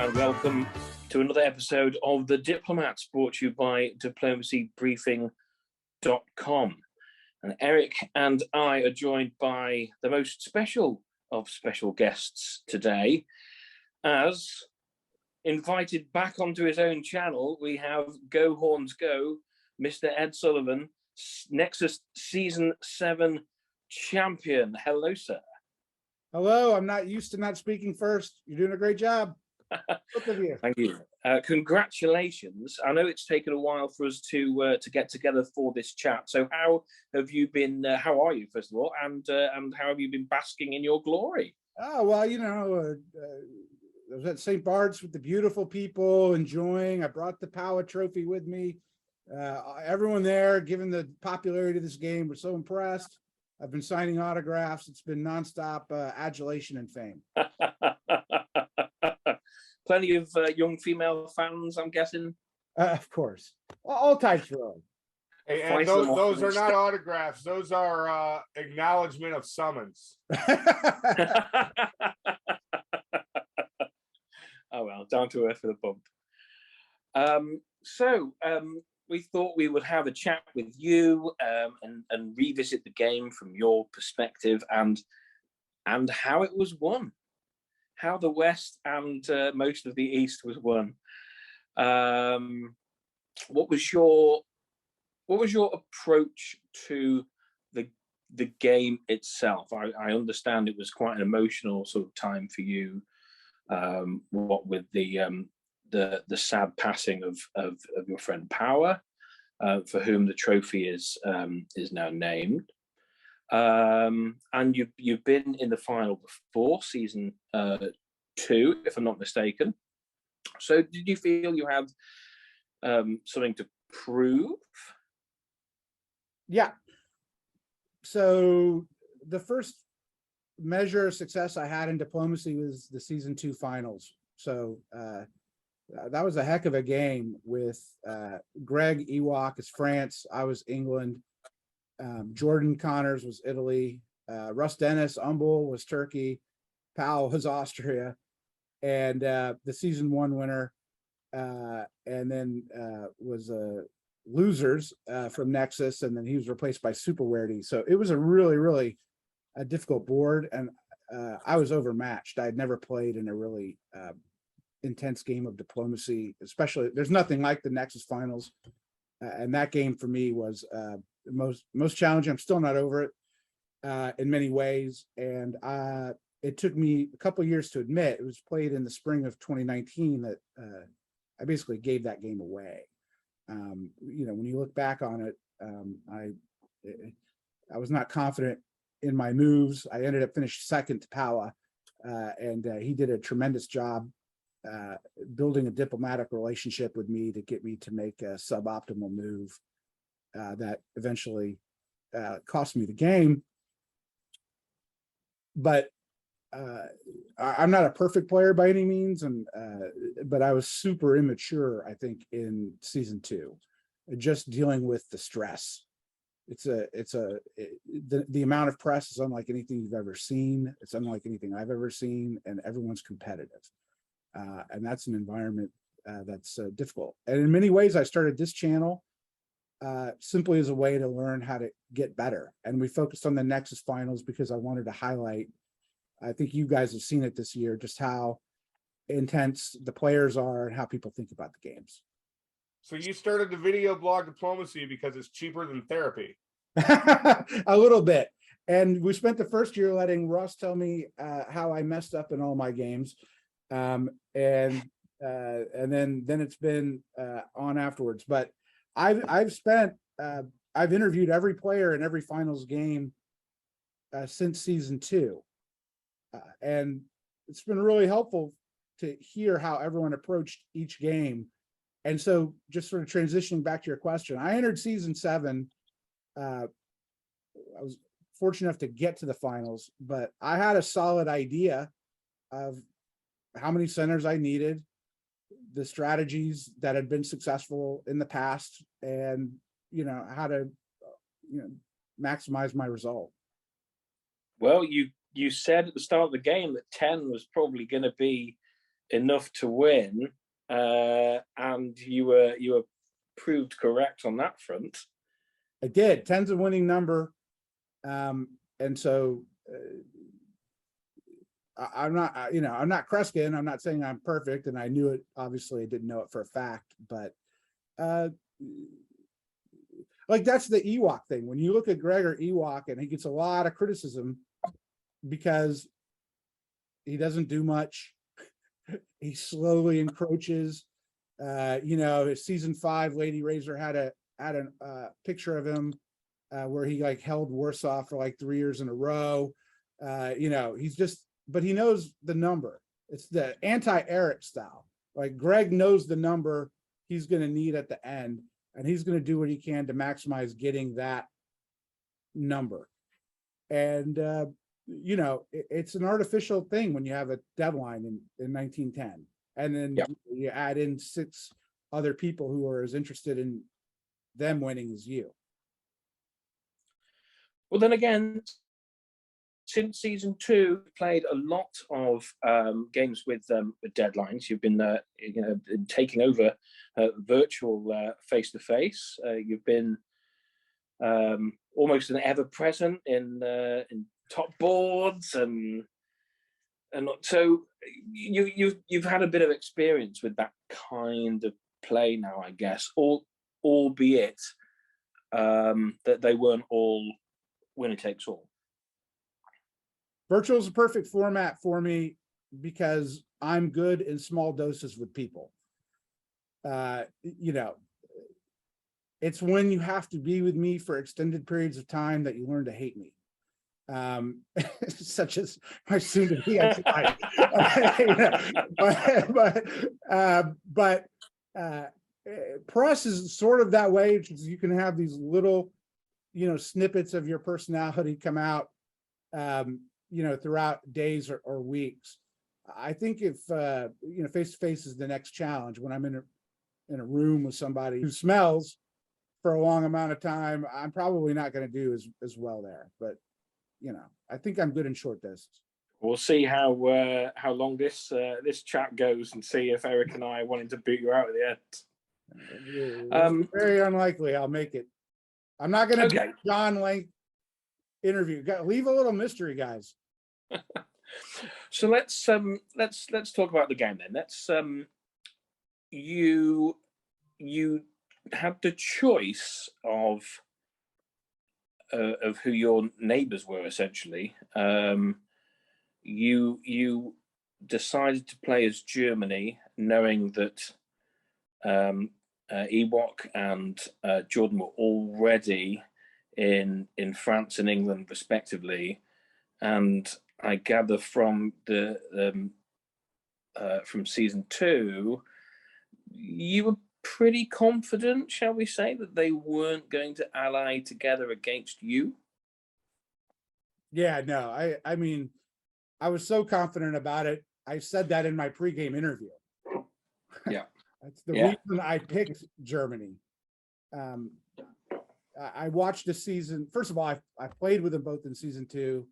and welcome to another episode of The Diplomats, brought to you by diplomacybriefing.com. And Eric and I are joined by the most special of special guests today. As invited back onto his own channel, we have Go Horns Go, Mr. Ed Sullivan, Nexus Season 7 champion. Hello, sir. Hello, I'm not used to not speaking first. You're doing a great job. Both of you. Thank you. Congratulations. I know it's taken a while for us to get together for this chat. So how have you been, how are you, first of all, and how have you been basking in your glory? Oh, well, I was at St. Bart's with the beautiful people, enjoying. I brought the Power Trophy with me. Everyone there, given the popularity of this game, was so impressed. I've been signing autographs. It's been nonstop adulation and fame. Plenty of young female fans, I'm guessing. Of course, all types really. Hey, and those are not autographs. Those are acknowledgement of summons. Oh well, down to earth for the bump. So we thought we would have a chat with you and revisit the game from your perspective and how it was won, how the West and most of the East was won. What was your approach to the game itself? I understand it was quite an emotional sort of time for you. What with the sad passing of your friend Power, for whom the trophy is now named, and you've been in the final before, season 2, if I'm not mistaken. So, did you feel you had something to prove? Yeah. So the first measure of success I had in diplomacy was the season 2 finals. So that was a heck of a game with Greg Ewok is France. I was England. Jordan Connors was Italy. Russ Dennis Umbel was Turkey. Powell was Austria. And the season 1 winner and then was Losers from Nexus, and then he was replaced by Super Werdy. So it was a really a difficult board, and I was overmatched. I had never played in a really intense game of diplomacy, especially there's nothing like the Nexus finals, and that game for me was most challenging. I'm still not over it in many ways, and it took me a couple of years to admit. It was played in the spring of 2019 that I basically gave that game away. When you look back on it, I was not confident in my moves. I ended up finishing second to Power, and he did a tremendous job building a diplomatic relationship with me to get me to make a suboptimal move that eventually cost me the game. But I'm not a perfect player by any means, but I was super immature, I think, in season 2, just dealing with the stress. The amount of press is unlike anything you've ever seen. It's unlike anything I've ever seen, and everyone's competitive, and that's an environment that's difficult. And in many ways, I started this channel simply as a way to learn how to get better. And we focused on the Nexus finals because I wanted to highlight. I think you guys have seen it this year, just how intense the players are and how people think about the games. So you started the video blog Diplomacy because it's cheaper than therapy. A little bit. And we spent the first year letting Russ tell me how I messed up in all my games. And then it's been on afterwards. But I've interviewed every player in every finals game since season 2. And it's been really helpful to hear how everyone approached each game. And so just sort of transitioning back to your question, I entered season 7. I was fortunate enough to get to the finals, but I had a solid idea of how many centers I needed, the strategies that had been successful in the past, and how to maximize my result. Well, you said at the start of the game that 10 was probably going to be enough to win, and you were proved correct on that front. I did. 10's a winning number, and so I'm not, I'm not Kreskin. I'm not saying I'm perfect, and I knew it. Obviously, I didn't know it for a fact, but like that's the Ewok thing. When you look at Gregor Ewok, and he gets a lot of criticism because he doesn't do much. He slowly encroaches. His season 5, Lady Razor had a picture of him where he like held Warsaw for like 3 years in a row. He's just, but he knows the number. It's the anti-Eric style. Like Greg knows the number he's going to need at the end, and he's going to do what he can to maximize getting that number. And it's an artificial thing when you have a deadline in 1910, and then you add in 6 other people who are as interested in them winning as you. Well, then again, since season 2, you've played a lot of games with deadlines. You've been taking over virtual face-to-face. You've been almost an ever-present in top boards, and so you've had a bit of experience with that kind of play now, I guess. Albeit that they weren't all winner takes all. Virtual is a perfect format for me because I'm good in small doses with people. It's when you have to be with me for extended periods of time that you learn to hate me. Such as my soon-to-be but press is sort of that way, because you can have these little, snippets of your personality come out, throughout days or weeks. I think if face-to-face is the next challenge, when I'm in a room with somebody who smells for a long amount of time, I'm probably not going to do as well there. But I think I'm good in short distance. We'll see how long this chat goes, and see if Eric and I are wanting to boot you out at the end. Very unlikely I'll make it. I'm not going to do John Link interview. Leave a little mystery, guys. So let's talk about the game then. You had the choice of who your neighbors were, essentially. You decided to play as Germany, knowing that Ewok and Jordan were already in France and England, respectively, and I gather from from season 2, you were pretty confident, shall we say, that they weren't going to ally together against you? Yeah, no, I mean, I was so confident about it. I said that in my pregame interview. Yeah. That's the reason I picked Germany. I watched the season. First of all, I played with them both in season 2.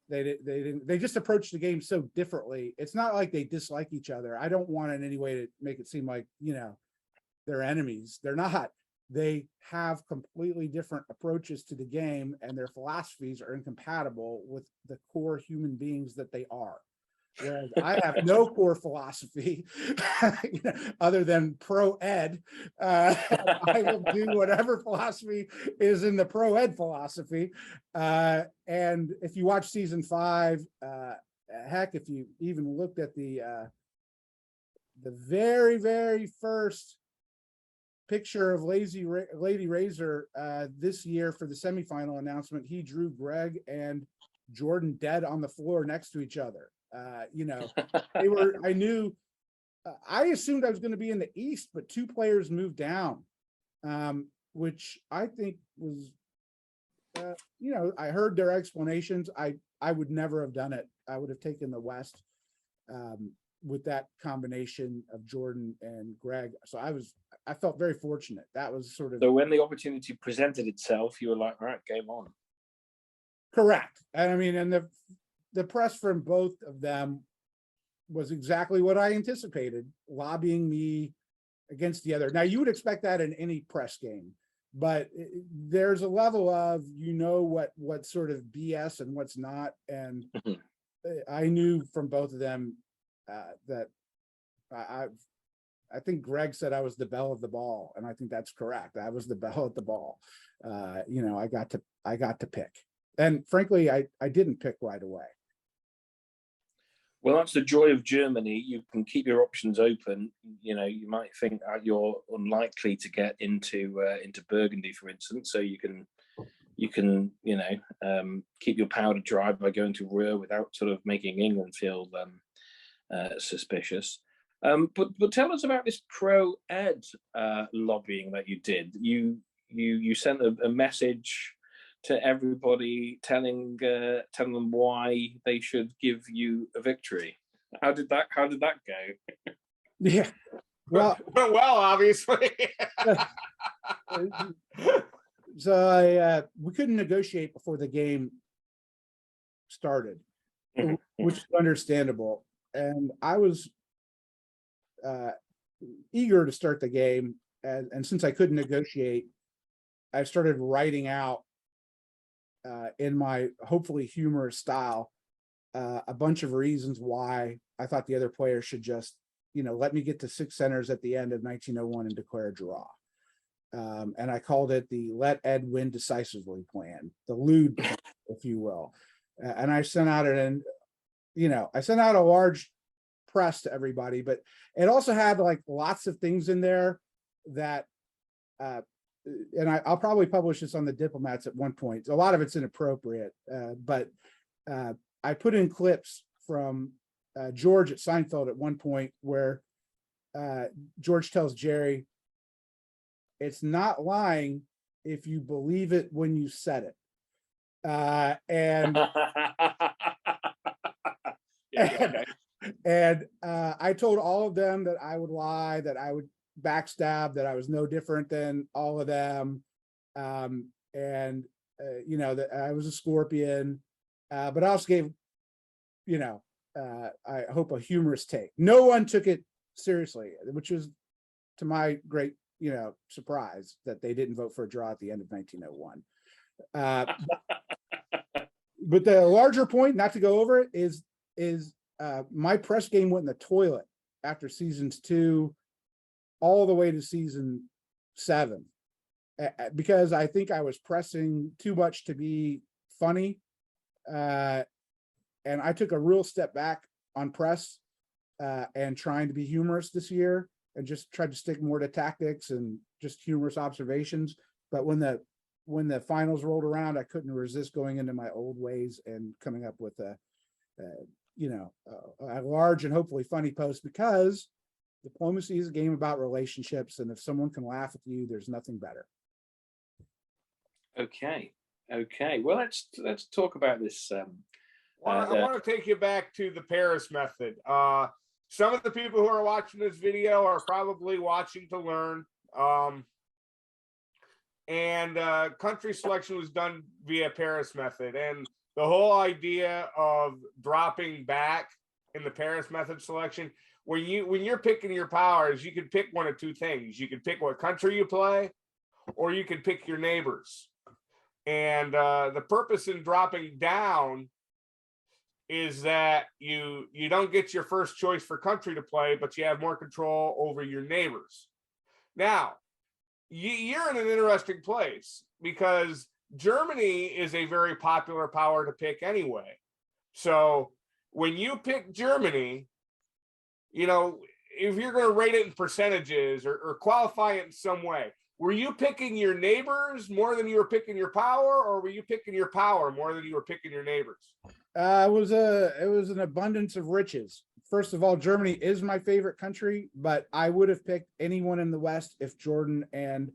They just approached the game so differently. It's not like they dislike each other. I don't want in any way to make it seem like, they're enemies. They're not. They have completely different approaches to the game, and their philosophies are incompatible with the core human beings that they are. Whereas I have no core philosophy other than pro-ed. I will do whatever philosophy is in the pro-ed philosophy. And if you watch season 5, heck, if you even looked at the very, very first picture of Lady Razor this year for the semifinal announcement, he drew Greg and Jordan dead on the floor next to each other. They were, I assumed I was going to be in the East, but 2 players moved down, which I think was, I heard their explanations. I would never have done it. I would have taken the West with that combination of Jordan and Greg. So I felt very fortunate. That was sort of. So when the opportunity presented itself, you were like, all right, game on. Correct. And I mean, and the press from both of them was exactly what I anticipated, lobbying me against the other. Now, you would expect that in any press game, but there's a level of, what sort of BS and what's not. And I knew from both of them that I think Greg said I was the belle of the ball, and I think that's correct. I was the belle of the ball. I got to pick, and frankly, I didn't pick right away. Well, that's the joy of Germany. You can keep your options open. You might think you're unlikely to get into Burgundy, for instance, so you can keep your powder dry by going to Ruhr without sort of making England feel suspicious. But tell us about this pro-ed lobbying that you did. You sent a message to everybody telling them why they should give you a victory. How did that go? Yeah, well, obviously. So we couldn't negotiate before the game started, which is understandable. And I was eager to start the game, and since I couldn't negotiate, I started writing out in my hopefully humorous style a bunch of reasons why I thought the other players should just let me get to 6 centers at the end of 1901 and declare a draw. And I called it the Let Ed Win Decisively plan, the LUDE plan, if you will. And I sent out I sent out a large press to everybody, but it also had like lots of things in there that and I'll probably publish this on the Diplomats at one point. A lot of it's inappropriate, but I put in clips from George at Seinfeld at one point where George tells Jerry, "It's not lying if you believe it when you said it." And I told all of them that I would lie, that I would backstab, that I was no different than all of them, that I was a Scorpion, but I also gave I hope a humorous take. No one took it seriously, which was to my great surprise that they didn't vote for a draw at the end of 1901. But the larger point, not to go over it, is my press game went in the toilet after seasons 2 all the way to season 7, because I think I was pressing too much to be funny, and I took a real step back on press and trying to be humorous this year, and just tried to stick more to tactics and just humorous observations. But when the finals rolled around, I couldn't resist going into my old ways and coming up with a large and hopefully funny post, because diplomacy is a game about relationships, and if someone can laugh at you, there's nothing better. Okay. Well, let's talk about this. I want to take you back to the Paris method. Some of the people who are watching this video are probably watching to learn. Country selection was done via Paris method, and the whole idea of dropping back in the Paris method selection, when you're picking your powers, you can pick one of two things. You can pick what country you play, or you can pick your neighbors. And the purpose in dropping down is that you don't get your first choice for country to play, but you have more control over your neighbors. Now, you're in an interesting place, because Germany is a very popular power to pick anyway. So when you pick Germany, if you're going to rate it in percentages or qualify it in some way, were you picking your neighbors more than you were picking your power, or were you picking your power more than you were picking your neighbors? It was an abundance of riches. First of all, Germany is my favorite country, but I would have picked anyone in the West if Jordan and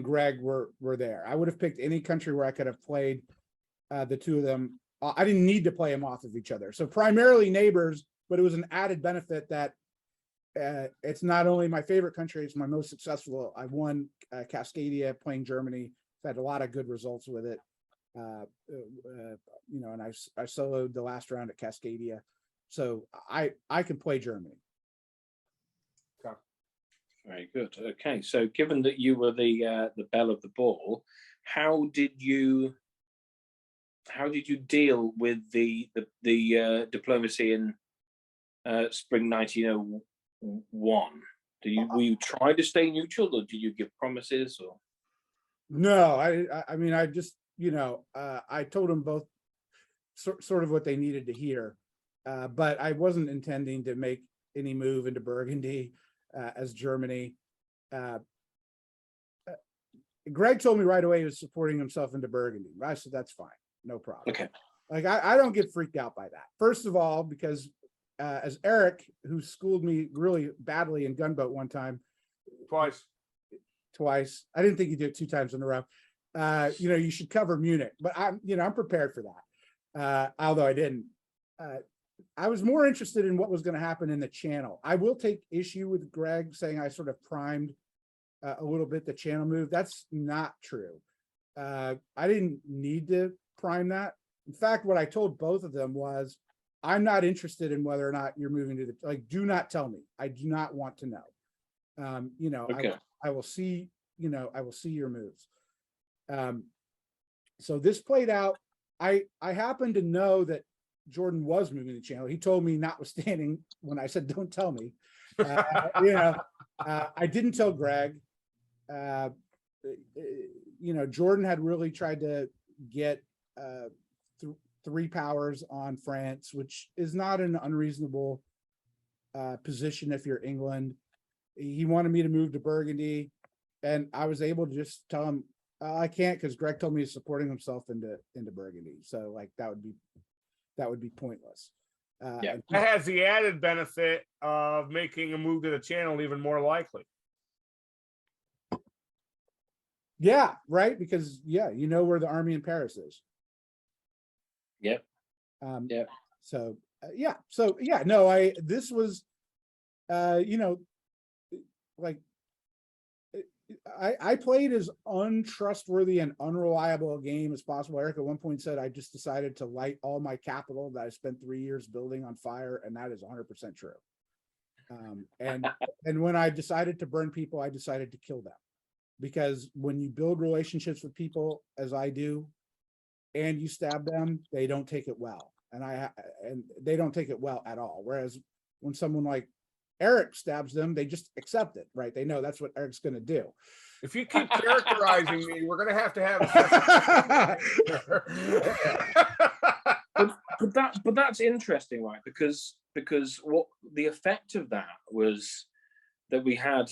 Greg were there. I would have picked any country where I could have played the two of them. I didn't need to play them off of each other. So primarily neighbors, but it was an added benefit that it's not only my favorite country, it's my most successful. I won Cascadia playing Germany. I've had a lot of good results with it. And I soloed the last round at Cascadia. So I can play Germany. Very good. Okay, so given that you were the belle of the ball, how did you deal with the diplomacy in spring 1901? Were you try to stay neutral, or did you give promises? Or No, I mean, I just, I told them both sort of what they needed to hear, but I wasn't intending to make any move into Burgundy as Germany. Greg told me right away he was supporting himself into Burgundy. I said, that's fine, no problem. okay, Like, I don't get freaked out by that. First of all, because as Eric, who schooled me really badly in gunboat one time, twice. I didn't think you did it 2 times in a row. You should cover Munich, but I'm prepared for that. Although I didn't. I was more interested in what was going to happen in the channel. I will take issue with Greg saying I sort of primed a little bit the channel move. That's not true. I didn't need to prime that. In fact, what I told both of them was, I'm not interested in whether or not you're moving to do not tell me. I do not want to know. okay. I will see, I will see your moves. So this played out. I happen to know that Jordan was moving the channel. He told me, notwithstanding when I said, don't tell me, I didn't tell Greg. Jordan had really tried to get 3 powers on France, which is not an unreasonable position if you're England. He wanted me to move to Burgundy, and I was able to just tell him I can't, because Greg told me he's supporting himself into Burgundy. So like that would be pointless. That has the added benefit of making a move to the channel even more likely. Yeah, right. Because where the army in Paris is. Yep. So this was, like, I played as untrustworthy and unreliable a game as possible. Eric at one point said, I just decided to light all my capital that I spent 3 years building on fire. And that is 100% true. And when I decided to burn people, I decided to kill them, because when you build relationships with people, as I do, and you stab them, they don't take it well. And they don't take it well at all. Whereas when someone like Eric stabs them, they just accept it, right? They know that's what Eric's going to do. If you keep characterizing me, we're going to have but that's interesting, right? Because what the effect of that was that we had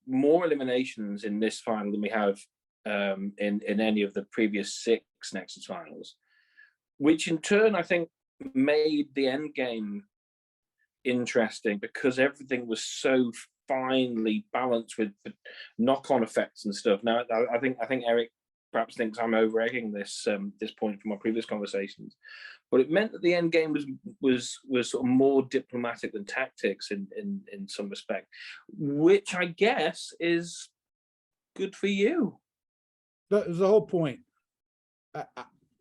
more eliminations in this final than we have in any of the previous 6 Nexus finals, which in turn I think made the end game interesting, because everything was so finely balanced with knock-on effects and stuff. Now I think Eric perhaps thinks I'm over-egging this point from our previous conversations, but it meant that the end game was sort of more diplomatic than tactics in some respect, which I guess is good for you. That's the whole point.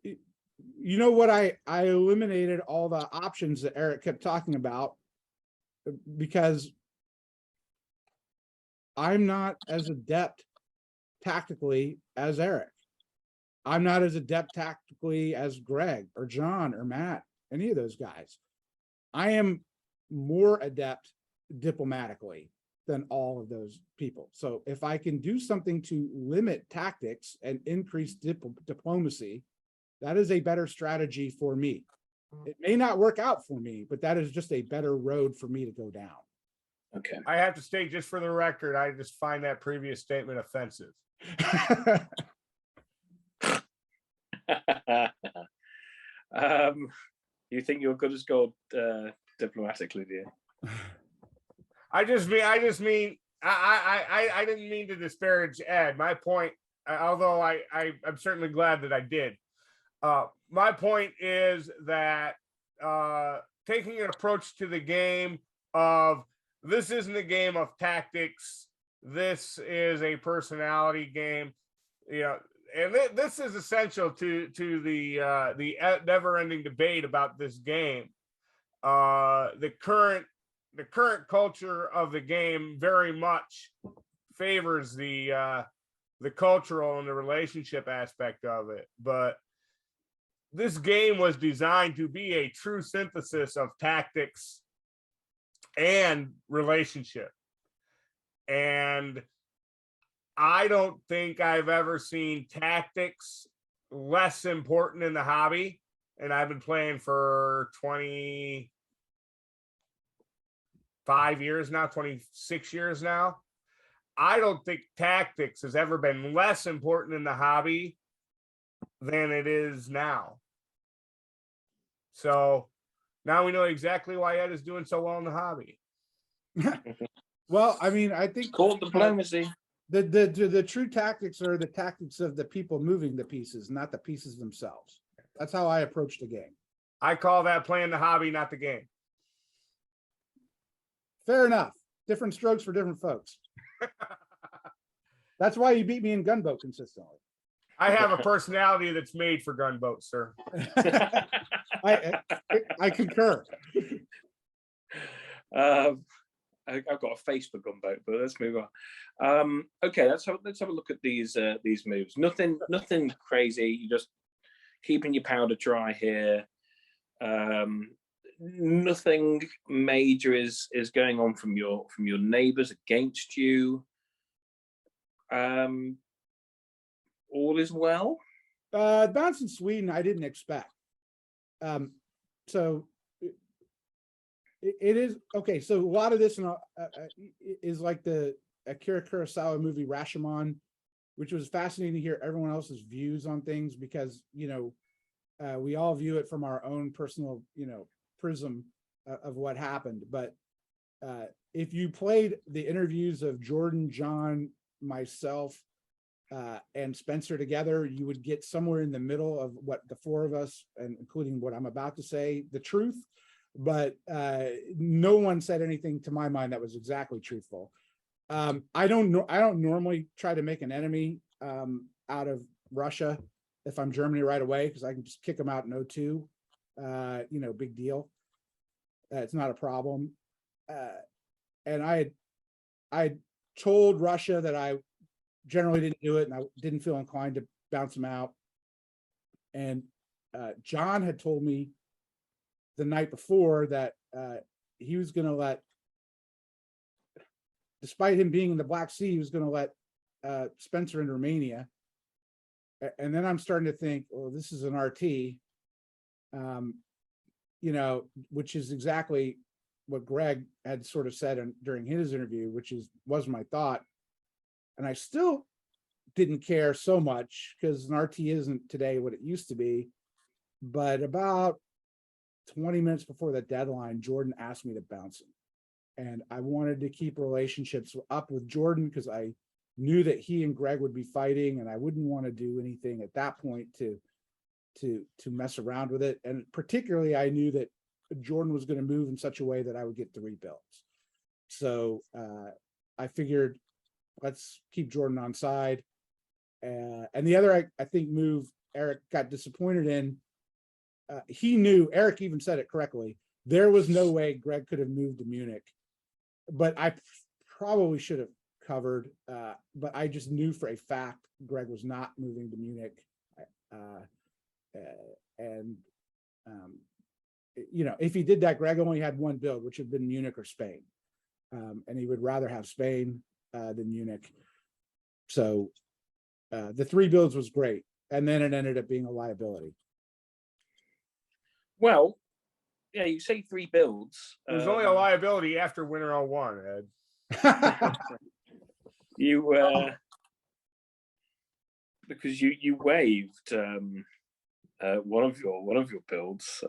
You know what? I eliminated all the options that Eric kept talking about, because I'm not as adept tactically as Eric. I'm not as adept tactically as Greg or John or Matt, any of those guys. I am more adept diplomatically than all of those people. So if I can do something to limit tactics and increase diplomacy, that is a better strategy for me. It may not work out for me, but that is just a better road for me to go down. Okay. I have to state, just for the record, I just find that previous statement offensive. You think you're good as gold diplomatically, do you? I didn't mean to disparage Ed. My point, although I'm certainly glad that I did. My point is that taking an approach to the game of, this isn't a game of tactics, this is a personality game, and this is essential to the never-ending debate about this game. the current culture of the game very much favors the cultural and the relationship aspect of it. But this game was designed to be a true synthesis of tactics and relationship. And I don't think I've ever seen tactics less important in the hobby. And I've been playing for 25 years now, 26 years now. I don't think tactics has ever been less important in the hobby than it is now. So now we know exactly why Ed is doing so well in the hobby. Well, I mean, I think Called diplomacy. the true tactics are the tactics of the people moving the pieces, not the pieces themselves. That's how I approach the game. I call that playing the hobby, not the game. Fair enough. Different strokes for different folks. That's why you beat me in gunboat consistently. I have a personality that's made for gunboats, sir. I concur. I've got a face for gunboat, but let's move on. Okay, let's have a look at these moves. Nothing crazy. You just keeping your powder dry here. Nothing major is going on from your neighbors against you. All is well. Bounce in Sweden, I didn't expect. So it is okay. So a lot of this is like the Akira Kurosawa movie Rashomon, which was fascinating to hear everyone else's views on things, because we all view it from our own personal prism of what happened. But if you played the interviews of Jordan, John, myself, and Spencer together, you would get somewhere in the middle of what the four of us, and including what I'm about to say, the truth. But no one said anything to my mind that was exactly truthful. I don't normally try to make an enemy out of Russia if I'm Germany right away, because I can just kick them out in 0-2. Big deal. It's not a problem. And I told Russia that I generally didn't do it, and I didn't feel inclined to bounce them out. And John had told me the night before that he was going to let, despite him being in the Black Sea, he was going to let Spencer in Romania. And then I'm starting to think, well, this is an RT, which is exactly what Greg had sort of said during his interview, which was my thought. And I still didn't care so much, because an RT isn't today what it used to be. But about 20 minutes before the deadline, Jordan asked me to bounce him. And I wanted to keep relationships up with Jordan, because I knew that he and Greg would be fighting, and I wouldn't want to do anything at that point to mess around with it. And particularly, I knew that Jordan was going to move in such a way that I would get 3 builds. So I figured, let's keep Jordan on side. And the other, I think, move Eric got disappointed in, he knew, Eric even said it correctly, there was no way Greg could have moved to Munich. But I probably should have covered, but I just knew for a fact Greg was not moving to Munich. If he did that, Greg only had 1 build, which had been Munich or Spain. And he would rather have Spain than Munich. So the 3 builds was great. And then it ended up being a liability. Well, yeah, you say 3 builds. There's only a liability after winner 01, Ed. Because you waived one of your builds.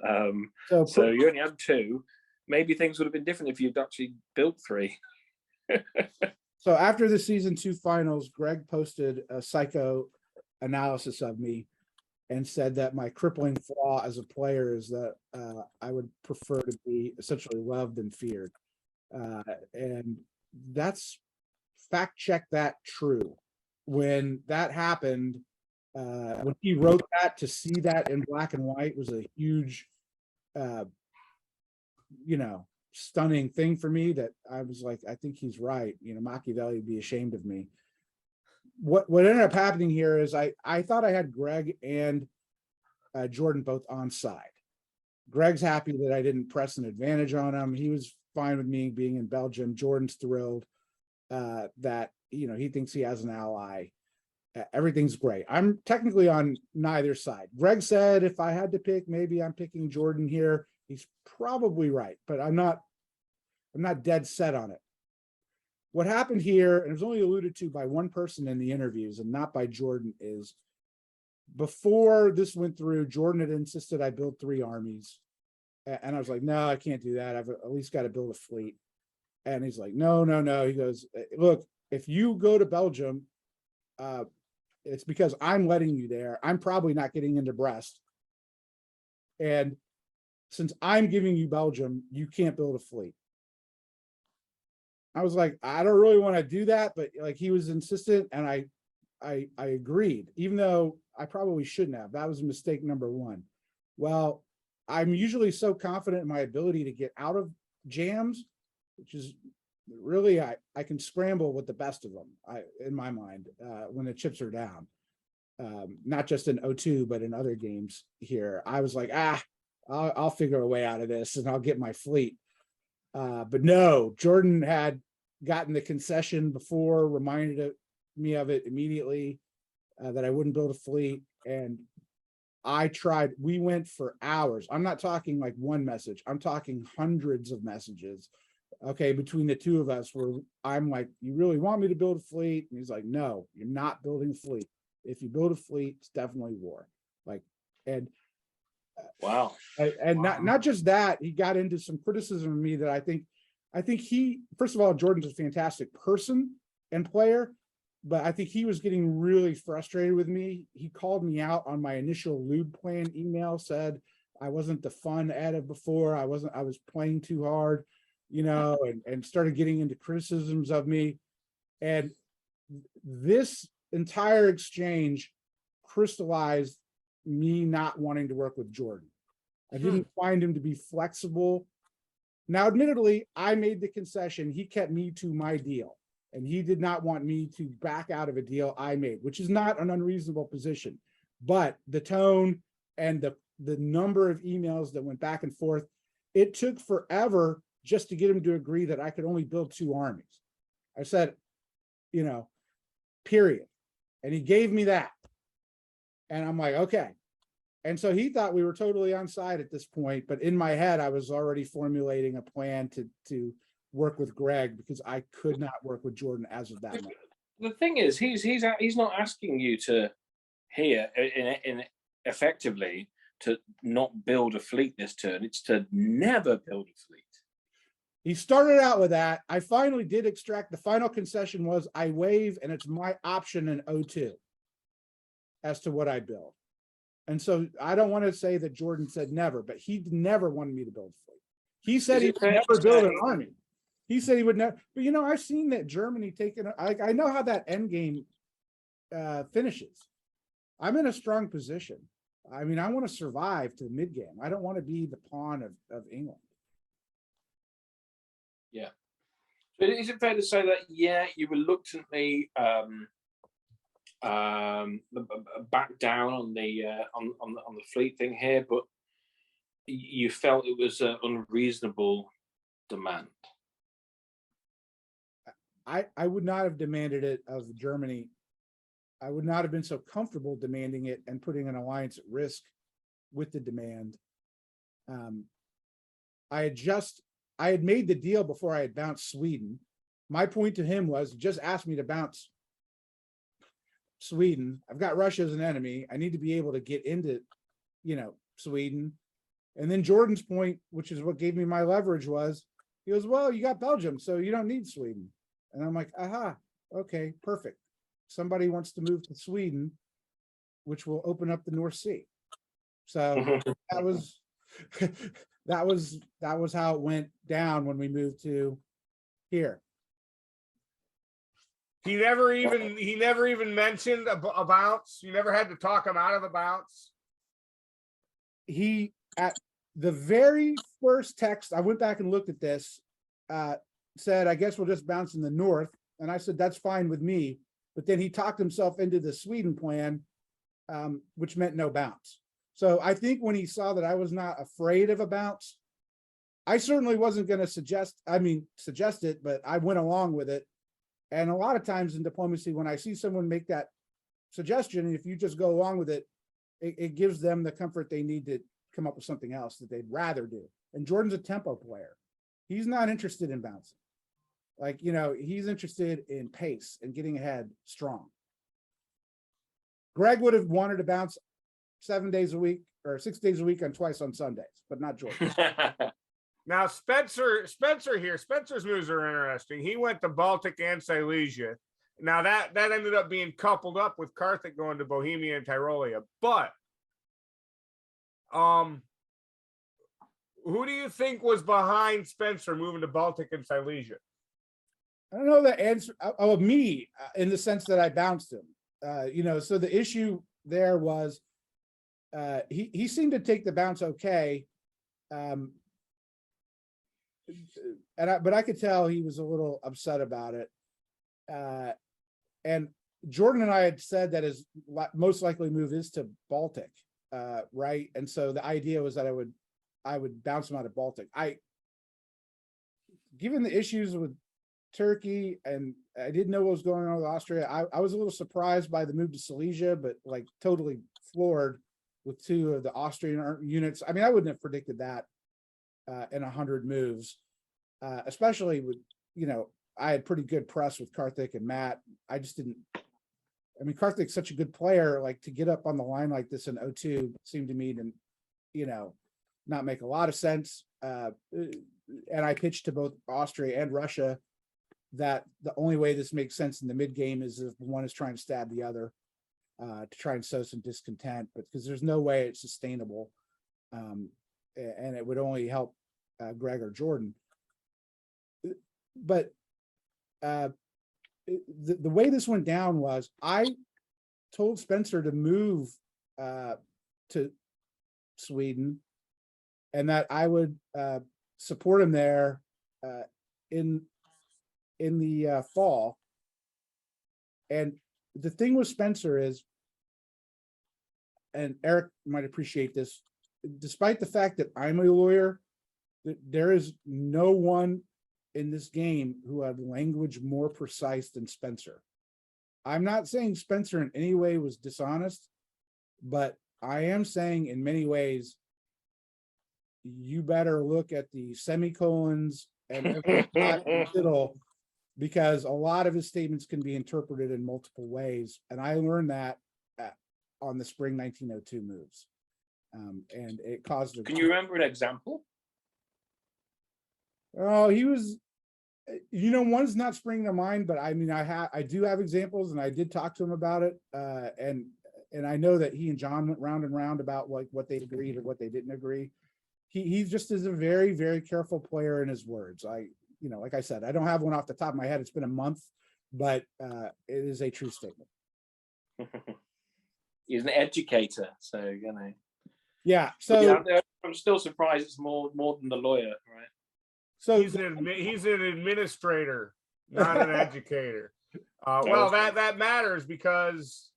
So you only had 2. Maybe things would have been different if you'd actually built 3. So after the season 2 finals, Greg posted a psycho analysis of me and said that my crippling flaw as a player is that I would prefer to be essentially loved and feared. And that's, fact check that, true. When that happened, when he wrote that, to see that in black and white was a huge stunning thing for me that I was like, I think he's right. Machiavelli would be ashamed of me. What ended up happening here is I thought I had Greg and Jordan both on side. Greg's happy that I didn't press an advantage on him. He was fine with me being in Belgium. Jordan's thrilled that he thinks he has an ally. Everything's great. I'm technically on neither side. Greg said if I had to pick, maybe I'm picking Jordan here. He's probably right, but I'm not dead set on it. What happened here, and it was only alluded to by one person in the interviews and not by Jordan, is before this went through, Jordan had insisted I build 3 armies. And I was like, no, I can't do that. I've at least got to build a fleet. And he's like, no. He goes, look, if you go to Belgium, it's because I'm letting you there. I'm probably not getting into Brest. And since I'm giving you Belgium, you can't build a fleet. I was like, I don't really want to do that, but like he was insistent, and I agreed, even though I probably shouldn't have. That was mistake number 1. Well, I'm usually so confident in my ability to get out of jams, which is really, I can scramble with the best of them, in my mind, when the chips are down. Not just in O2, but in other games here. I was like, I'll figure a way out of this and I'll get my fleet. But no, Jordan had gotten the concession before, reminded me of it immediately, that I wouldn't build a fleet. And I tried, we went for hours. I'm not talking like one message. I'm talking hundreds of messages. Okay, between the two of us, where I'm like, you really want me to build a fleet? And he's like, no, you're not building a fleet. If you build a fleet, it's definitely war. Like, and wow. And not just that, he got into some criticism of me that I think he, first of all, Jordan's a fantastic person and player, but I think he was getting really frustrated with me. He called me out on my initial lewd plan email, said I wasn't the fun Ed of before. I was playing too hard, and started getting into criticisms of me. And this entire exchange crystallized me not wanting to work with Jordan. I didn't find him to be flexible. Now, admittedly, I made the concession. He kept me to my deal, and he did not want me to back out of a deal I made, which is not an unreasonable position. But the tone and the number of emails that went back and forth, it took forever just to get him to agree that I could only build 2 armies. I said, period. And he gave me that. And I'm like, okay. And so he thought we were totally on side at this point, but in my head, I was already formulating a plan to work with Greg, because I could not work with Jordan as of that moment. The thing is, he's not asking you to here in effectively to not build a fleet this turn. It's to never build a fleet. He started out with that. I finally did extract. The final concession was I waive, and it's my option in O2 as to what I build. And so I don't want to say that Jordan said never, but he never wanted me to build a fleet. He said he would never build an army. He said he would never. But I've seen that Germany taking. I know how that end game finishes. I'm in a strong position. I mean, I want to survive to the mid game. I don't want to be the pawn of England. Yeah. But is it fair to say that, you reluctantly back down on the fleet thing here, but you felt it was an unreasonable demand? I would not have demanded it of Germany. I would not have been so comfortable demanding it and putting an alliance at risk with the demand. I had made the deal before I had bounced Sweden. My point to him was, just ask me to bounce Sweden. I've got Russia as an enemy. I need to be able to get into, Sweden. And then Jordan's point, which is what gave me my leverage, was he goes, well, you got Belgium, so you don't need Sweden. And I'm like, aha, okay, perfect. Somebody wants to move to Sweden, which will open up the North Sea. So that was that was how it went down when we moved to here. He never even mentioned a bounce. You never had to talk him out of the bounce. the very first text, I went back and looked at this, said, I guess we'll just bounce in the north. And I said, that's fine with me. But then he talked himself into the Sweden plan, which meant no bounce. So I think when he saw that I was not afraid of a bounce, I certainly wasn't going to suggest it, but I went along with it. And a lot of times in diplomacy, when I see someone make that suggestion, if you just go along with it, it gives them the comfort they need to come up with something else that they'd rather do. And Jordan's a tempo player. He's not interested in bouncing. Like, he's interested in pace and getting ahead strong. Greg would have wanted to bounce 7 days a week or 6 days a week and twice on Sundays, but not Jordan. Now, Spencer's moves are interesting. He went to Baltic and Silesia. Now that ended up being coupled up with Karthik going to Bohemia and Tyrolia. But who do you think was behind Spencer moving to Baltic and Silesia? I don't know the answer. Oh, me, in the sense that I bounced him. So the issue there was he seemed to take the bounce okay. But I could tell he was a little upset about it. And Jordan and I had said that his most likely move is to Baltic, right? And so the idea was that I would bounce him out of Baltic. Given the issues with Turkey, and I didn't know what was going on with Austria, I was a little surprised by the move to Silesia, but like totally floored with 2 of the Austrian units. I mean, I wouldn't have predicted that in 100 moves, especially with, I had pretty good press with Karthik and Matt. I just didn't. I mean, Karthik's such a good player. Like, to get up on the line like this in 02 seemed to me to, not make a lot of sense. And I pitched to both Austria and Russia that the only way this makes sense in the mid game is if one is trying to stab the other to try and sow some discontent, but because there's no way it's sustainable, and it would only help Greg or Jordan. But the way this went down was I told Spencer to move to Sweden and that I would support him there in the fall. And the thing with Spencer is, and Eric might appreciate this, despite the fact that I'm a lawyer, there is no one in this game who had language more precise than Spencer. I'm not saying Spencer in any way was dishonest, but I am saying in many ways, you better look at the semicolons and every dot in the middle, because a lot of his statements can be interpreted in multiple ways. And I learned that on the spring 1902 moves. And it caused. Can you remember an example? Oh, he was, one's not springing to mind, but I mean, I do have examples, and I did talk to him about it. And I know that he and John went round and round about like what they agreed or what they didn't agree. He just is a very, very careful player in his words. Like I said, I don't have one off the top of my head. It's been a month, but it is a true statement. He's an educator, so Yeah. So I'm still surprised it's more than the lawyer, right? So he's an administrator, not an educator. Well, that matters, because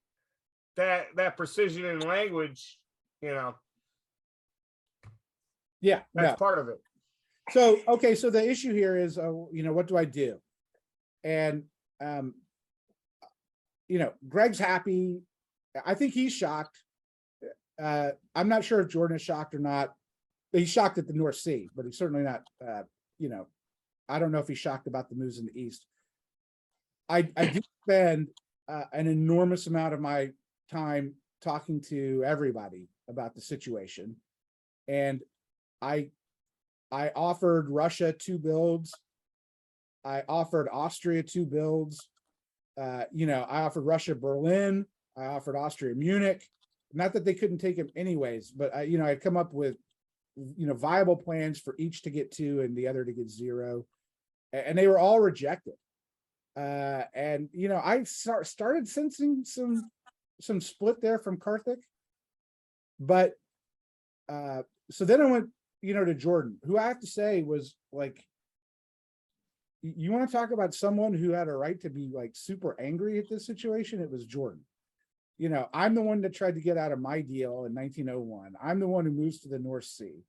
that precision in language, yeah, that's part of it. So, okay. So the issue here is, what do I do? And, Greg's happy. I think he's shocked. I'm not sure if Jordan is shocked or not. He's shocked at the North Sea, but he's certainly not, I don't know if he's shocked about the moves in the East. I do spend an enormous amount of my time talking to everybody about the situation. And I offered Russia 2 builds. I offered Austria 2 builds. I offered Russia Berlin. I offered Austria Munich. Not that they couldn't take him anyways, but I'd come up with, viable plans for each to get 2 and the other to get 0. And they were all rejected. And, I started sensing some split there from Karthik. But so then I went to Jordan, who I have to say was like, you want to talk about someone who had a right to be like super angry at this situation? It was Jordan. I'm the one that tried to get out of my deal in 1901. I'm the one who moves to the North Sea.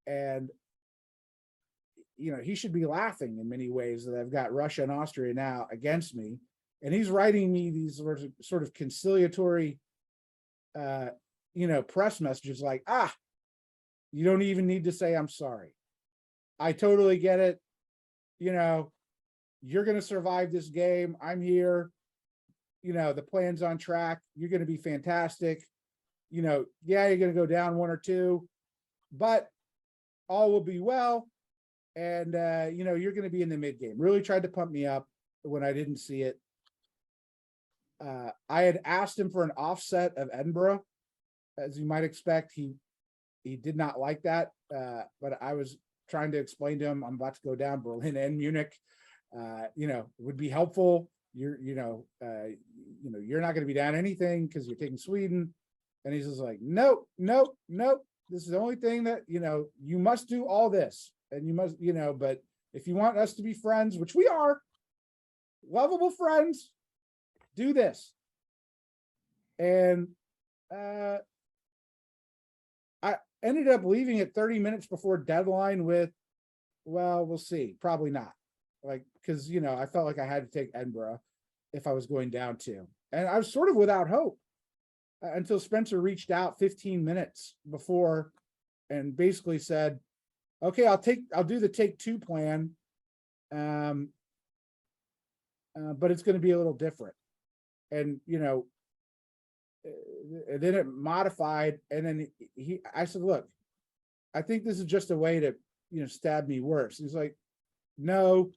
And, he should be laughing in many ways that I've got Russia and Austria now against me. And he's writing me these sort of conciliatory, press messages like, you don't even need to say I'm sorry. I totally get it. You're going to survive this game. I'm here. The plan's on track. You're going to be fantastic. Yeah, you're going to go down 1 or 2, but all will be well. And, you're going to be in the mid game. Really tried to pump me up when I didn't see it. I had asked him for an offset of Edinburgh. As you might expect, he did not like that. But I was trying to explain to him, I'm about to go down Berlin and Munich. It would be helpful. You're not going to be down anything because you're taking Sweden. And he's just like, nope. This is the only thing that, you must do all this. And you must, but if you want us to be friends, which we are, lovable friends, do this. And I ended up leaving at 30 minutes before deadline with, well, we'll see. Probably not. Like, because, I felt like I had to take Edinburgh if I was going down 2. And I was sort of without hope until Spencer reached out 15 minutes before and basically said, okay, I'll do the take 2 plan. But it's going to be a little different. And, then it modified. And then I said, look, I think this is just a way to, stab me worse. He's like, no.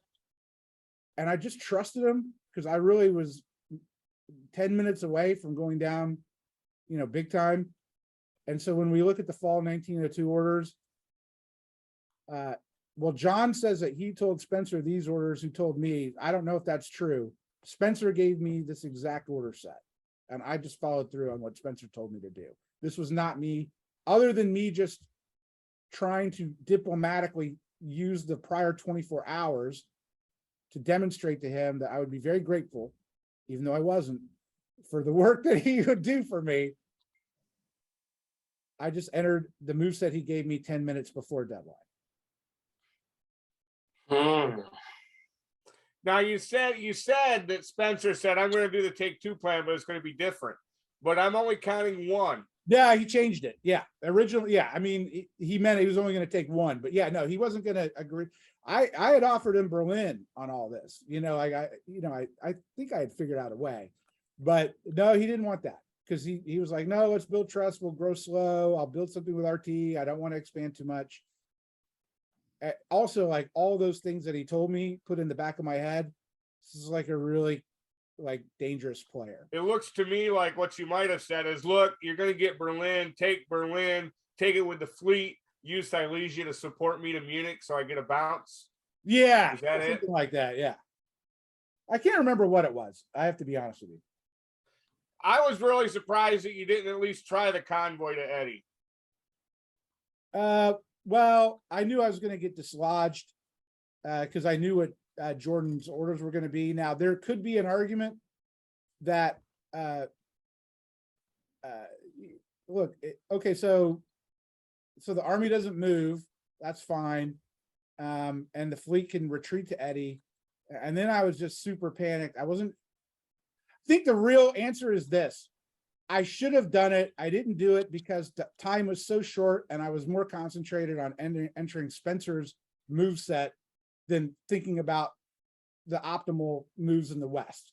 And I just trusted him because I really was 10 minutes away from going down, big time. And so when we look at the fall 1902 orders, well, John says that he told Spencer these orders, who told me, I don't know if that's true. Spencer gave me this exact order set, and I just followed through on what Spencer told me to do. This was not me, other than me just trying to diplomatically use the prior 24 hours to demonstrate to him that I would be very grateful, even though I wasn't, for the work that he would do for me. I just entered the moveset he gave me 10 minutes before deadline. Now you said that Spencer said, I'm going to do the take 2 plan, but it's going to be different. But I'm only counting 1. Yeah, he changed it. Yeah, originally, yeah. I mean, he meant he was only going to take 1, but yeah, no, he wasn't going to agree. I had offered him Berlin on all this. I think I had figured out a way, but no, he didn't want that because he was like, no, let's build trust. We'll grow slow. I'll build something with RT. I don't want to expand too much. Also, like all those things that he told me put in the back of my head, this is like a really dangerous player. It looks to me like what you might have said is, look, you're going to get Berlin, take it with the fleet, use Silesia to support me to Munich so I get a bounce. Yeah. Is that something it? like that, yeah. I can't remember what it was. I have to be honest with you. I was really surprised that you didn't at least try the convoy to Eddie. Well, I knew I was going to get dislodged because I knew what Jordan's orders were going to be. Now, there could be an argument that, look, okay, so the army doesn't move. That's fine. And the fleet can retreat to Eddie. And then I was just super panicked. I think the real answer is this. I should have done it. I didn't do it because the time was so short and I was more concentrated on entering Spencer's move set than thinking about the optimal moves in the West.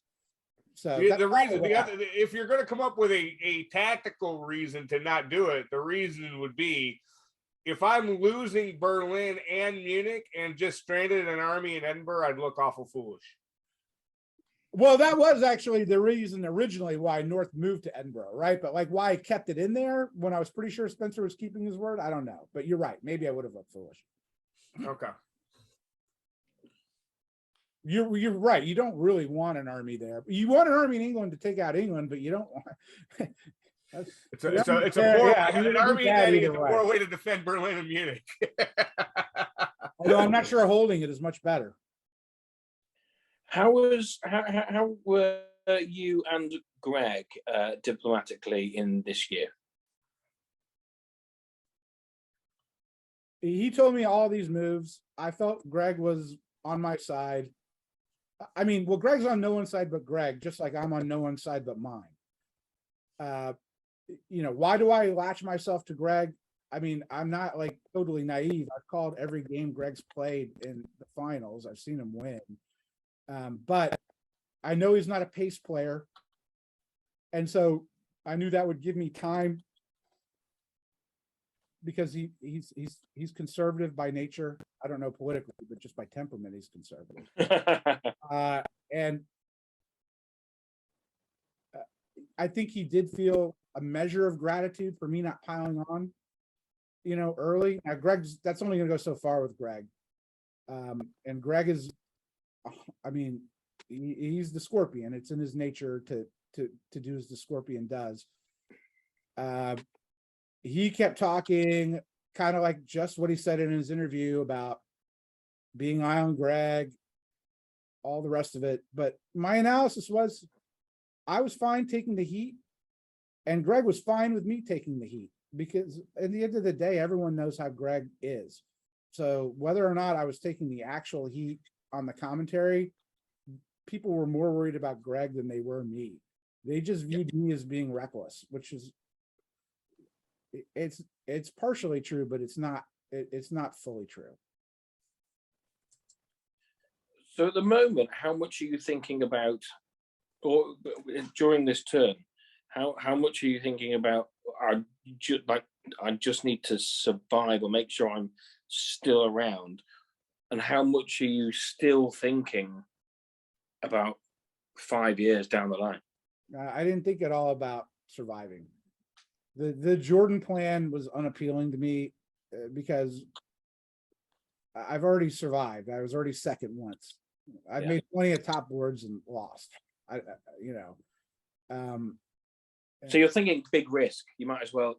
So if you're going to come up with a tactical reason to not do it, the reason would be if I'm losing Berlin and Munich and just stranded an army in Edinburgh, I'd look awful foolish. Well, that was actually the reason originally why North moved to Edinburgh, right? But why I kept it in there when I was pretty sure Spencer was keeping his word, I don't know. But you're right. Maybe I would have looked foolish. Okay. You're right. You don't really want an army there. You want an army in England to take out England, but you don't want. That's It's a yeah, poor yeah, an you're army bad netting either is a way. poor way to defend Berlin and Munich. Although I'm not sure holding it is much better. How were you and Greg diplomatically in this year? He told me all these moves. I felt Greg was on my side. I mean, well, Greg's on no one's side but Greg, just like I'm on no one's side but mine. Why do I latch myself to Greg? I mean, I'm not like totally naive. I've called every game Greg's played in the finals. I've seen him win. But I know he's not a pace player. And so I knew that would give me time because he's conservative by nature. I don't know politically, but just by temperament, he's conservative. And I think he did feel a measure of gratitude for me not piling on, early. Now, that's only going to go so far with Greg. And Greg is, I mean, he's the Scorpion. It's in his nature to do as the Scorpion does. He kept talking kind of like just what he said in his interview about being eye on Greg, all the rest of it. But my analysis was I was fine taking the heat, and Greg was fine with me taking the heat because at the end of the day, everyone knows how Greg is. So whether or not I was taking the actual heat on the commentary, people were more worried about Greg than they were me. They just viewed me as being reckless, which is it's partially true, but it's not fully true. So at the moment, how much are you thinking about, or during this turn, how much are you thinking about? I just need to survive or make sure I'm still around, and how much are you still thinking about 5 years down the line? I didn't think at all about surviving. The Jordan plan was unappealing to me because I've already survived. I was already second once. I've made plenty of top boards and lost. So you're thinking big risk. You might as well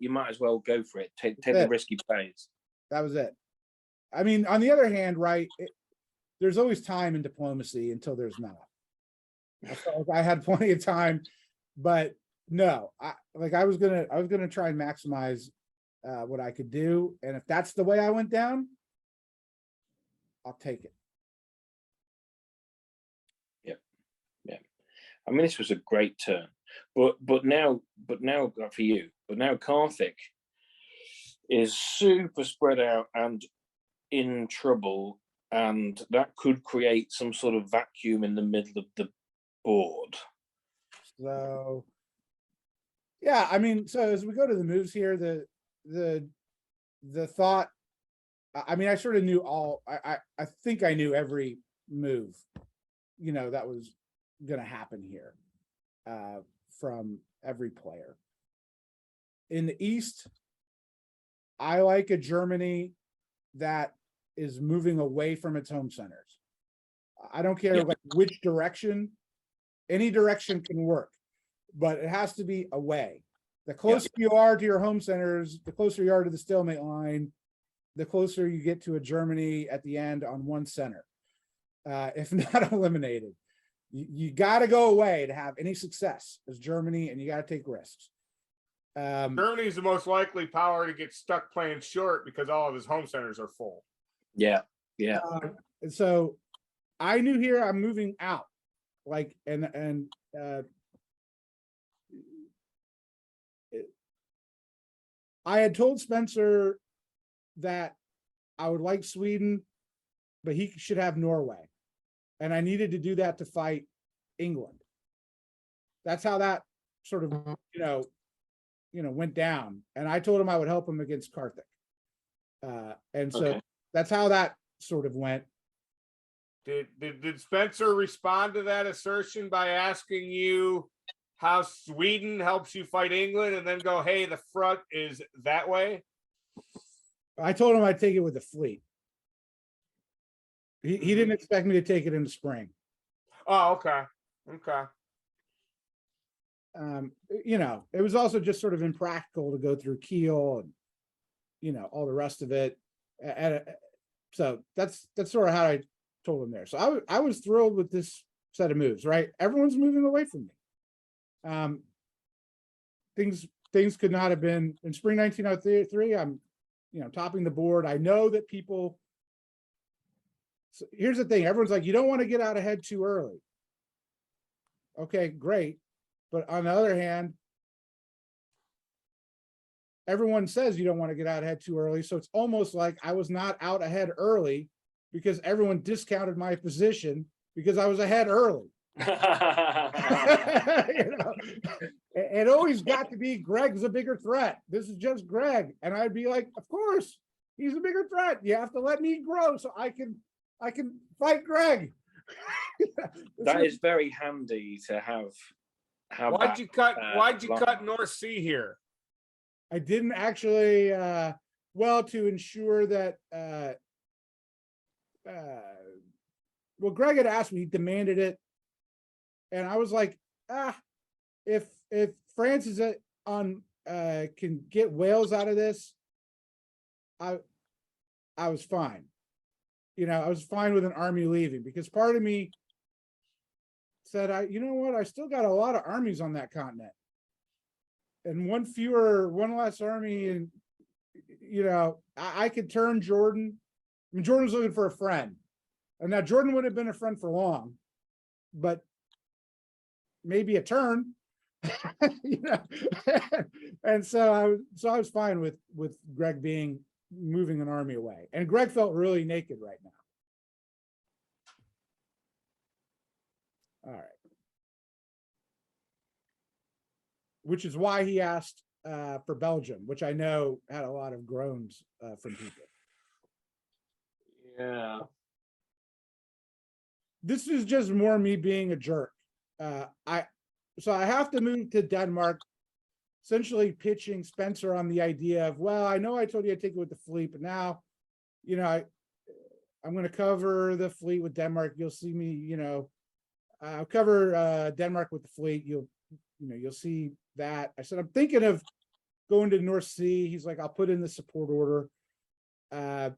go for it. Take the risky plays. That was it. I mean, on the other hand, right? There's always time in diplomacy until there's not. I felt like I had plenty of time, but no, I was gonna try and maximize what I could do, and if that's the way I went down, I'll take it. Yeah. I mean, this was a great turn, but now for you, but now Karthik is super spread out and in trouble, and that could create some sort of vacuum in the middle of the board. So yeah, I mean, so as we go to the moves here, the thought, I mean, I sort of knew I think I knew every move, that was going to happen here from every player. In the East, I like a Germany that is moving away from its home centers. I don't care which direction, any direction can work, but it has to be away. The closer you are to your home centers, the closer you are to the stalemate line, the closer you get to a Germany at the end on one center, if not eliminated. You got to go away to have any success as Germany, and you got to take risks. Germany is the most likely power to get stuck playing short because all of his home centers are full. Yeah. And so I knew here I'm moving out, I had told Spencer that I would like Sweden, but he should have Norway. And I needed to do that to fight England. That's how that sort of, went down. And I told him I would help him against Karthik. And so that's how that sort of went. Did Spencer respond to that assertion by asking you how Sweden helps you fight England and then go, hey, the front is that way? I told him I'd take it with the fleet. He didn't expect me to take it in the spring. Oh, okay. you know, it was also just sort of impractical to go through Kiel and, you know, all the rest of it. So that's sort of how I told him there. So I was thrilled with this set of moves, right? Everyone's moving away from me. Things could not have been in spring 1903. I'm, you know, topping the board. I know that people. So here's the thing. Everyone's like, you don't want to get out ahead too early. Okay, great. But on the other hand, everyone says you don't want to get out ahead too early. So it's almost like I was not out ahead early because everyone discounted my position because I was ahead early. You know, it always got to be Greg's a bigger threat. This is just Greg. And I'd be like, of course, he's a bigger threat. You have to let me grow so I can fight Greg. That is very handy to have. Why'd you cut North Sea here? I didn't actually, well, to ensure that, well, Greg had asked me, he demanded it. And I was like, if France is can get Wales out of this, I was fine. You know, I was fine with an army leaving because part of me said, you know what, I still got a lot of armies on that continent. And one less army, and you know, I could turn Jordan. I mean, Jordan was looking for a friend, and now Jordan would have been a friend for long, but maybe a turn. You know, and so I was fine with Greg moving an army away, and Greg felt really naked right now. All right. Which is why he asked for Belgium, which I know had a lot of groans from people. Yeah. This is just more me being a jerk. So I have to move to Denmark, essentially pitching Spencer on the idea of, well, I know I told you I'd take it with the fleet, but now, you know, I'm going to cover the fleet with Denmark. You'll see me, you know, I'll cover Denmark with the fleet. You'll see that. I said, I'm thinking of going to the North Sea. He's like, I'll put in the support order. I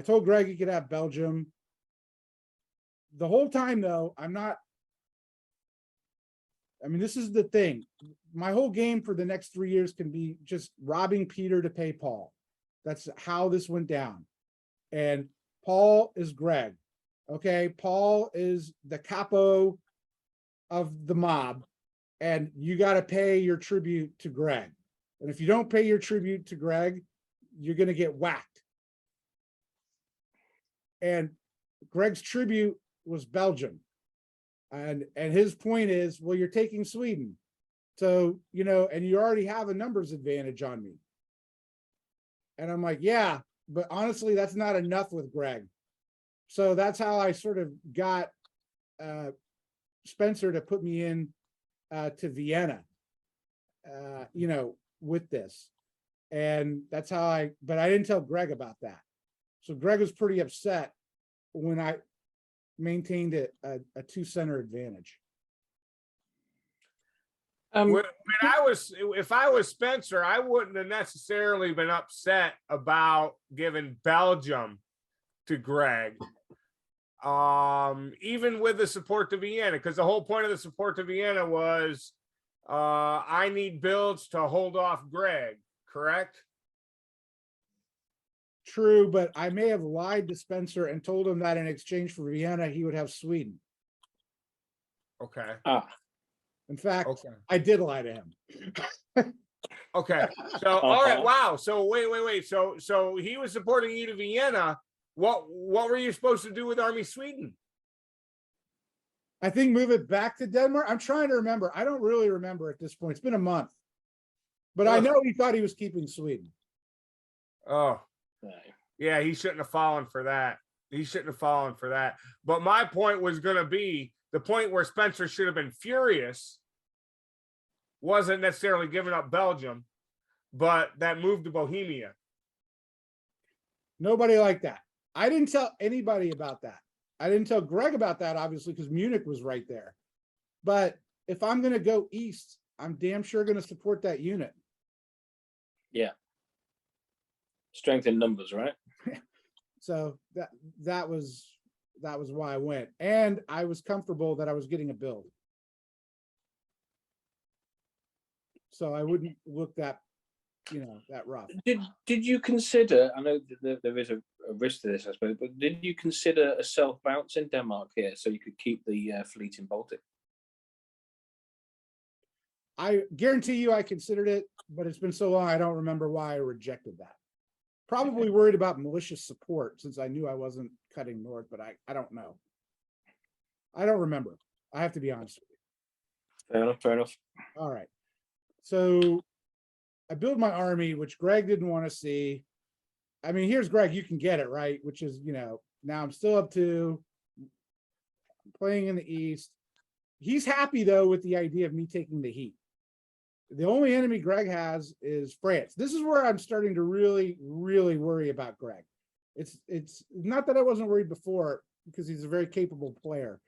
told Greg he could have Belgium. The whole time, though, this is the thing. My whole game for the next 3 years can be just robbing Peter to pay Paul. That's how this went down. And Paul is Greg. Okay, Paul is the capo of the mob, and you got to pay your tribute to Greg. And if you don't pay your tribute to Greg, you're going to get whacked. And Greg's tribute was Belgium. And his point is, well, you're taking Sweden. So, you know, and you already have a numbers advantage on me. And I'm like, yeah, but honestly, that's not enough with Greg. So that's how I sort of got Spencer to put me in to Vienna, you know, with this. And that's how but I didn't tell Greg about that. So Greg was pretty upset when I maintained a 2-center advantage. If I was Spencer, I wouldn't have necessarily been upset about giving Belgium to Greg, even with the support to Vienna, because the whole point of the support to Vienna was I need builds to hold off Greg, correct? True, but I may have lied to Spencer and told him that in exchange for Vienna, he would have Sweden. Okay. In fact, okay. I did lie to him. Okay. So, all right. Wow. So wait. So he was supporting you to Vienna. What were you supposed to do with Army Sweden? I think move it back to Denmark. I'm trying to remember. I don't really remember at this point. It's been a month. But I know he thought he was keeping Sweden. Oh. Yeah, he shouldn't have fallen for that. But my point was going to be the point where Spencer should have been furious wasn't necessarily giving up Belgium, but that move to Bohemia. Nobody liked that. I didn't tell anybody about that. I didn't tell Greg about that, obviously, because Munich was right there. But if I'm going to go east I'm damn sure going to support that unit. Yeah. Strength in numbers, right? So that was why I went, and I was comfortable that I was getting a build, so I wouldn't look that that rough. Did you consider? I know there is a risk to this, I suppose, but did you consider a self bounce in Denmark here so you could keep the fleet in Baltic? I guarantee you, I considered it, but it's been so long, I don't remember why I rejected that. Probably worried about malicious support since I knew I wasn't cutting north, but I don't know. I don't remember. I have to be honest with you. Fair enough. Fair enough. All right. So I build my army, which Greg didn't want to see. I mean, here's Greg, you can get it, right? Which is, now I'm still up to playing in the East. He's happy though with the idea of me taking the heat. The only enemy Greg has is France. This is where I'm starting to really, really worry about Greg. It's not that I wasn't worried before because he's a very capable player,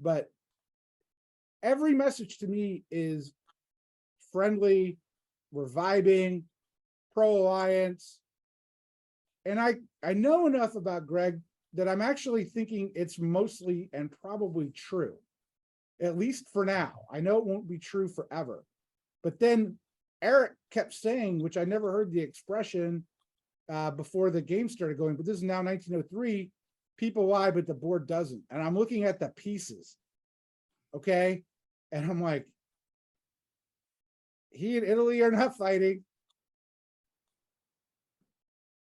but every message to me is friendly, we're vibing, pro-alliance. And I know enough about Greg that I'm actually thinking it's mostly and probably true, at least for now. I know it won't be true forever. But then Eric kept saying, which I never heard the expression before the game started going, but this is now 1903, people lie, but the board doesn't. And I'm looking at the pieces, okay? And I'm like, he and Italy are not fighting.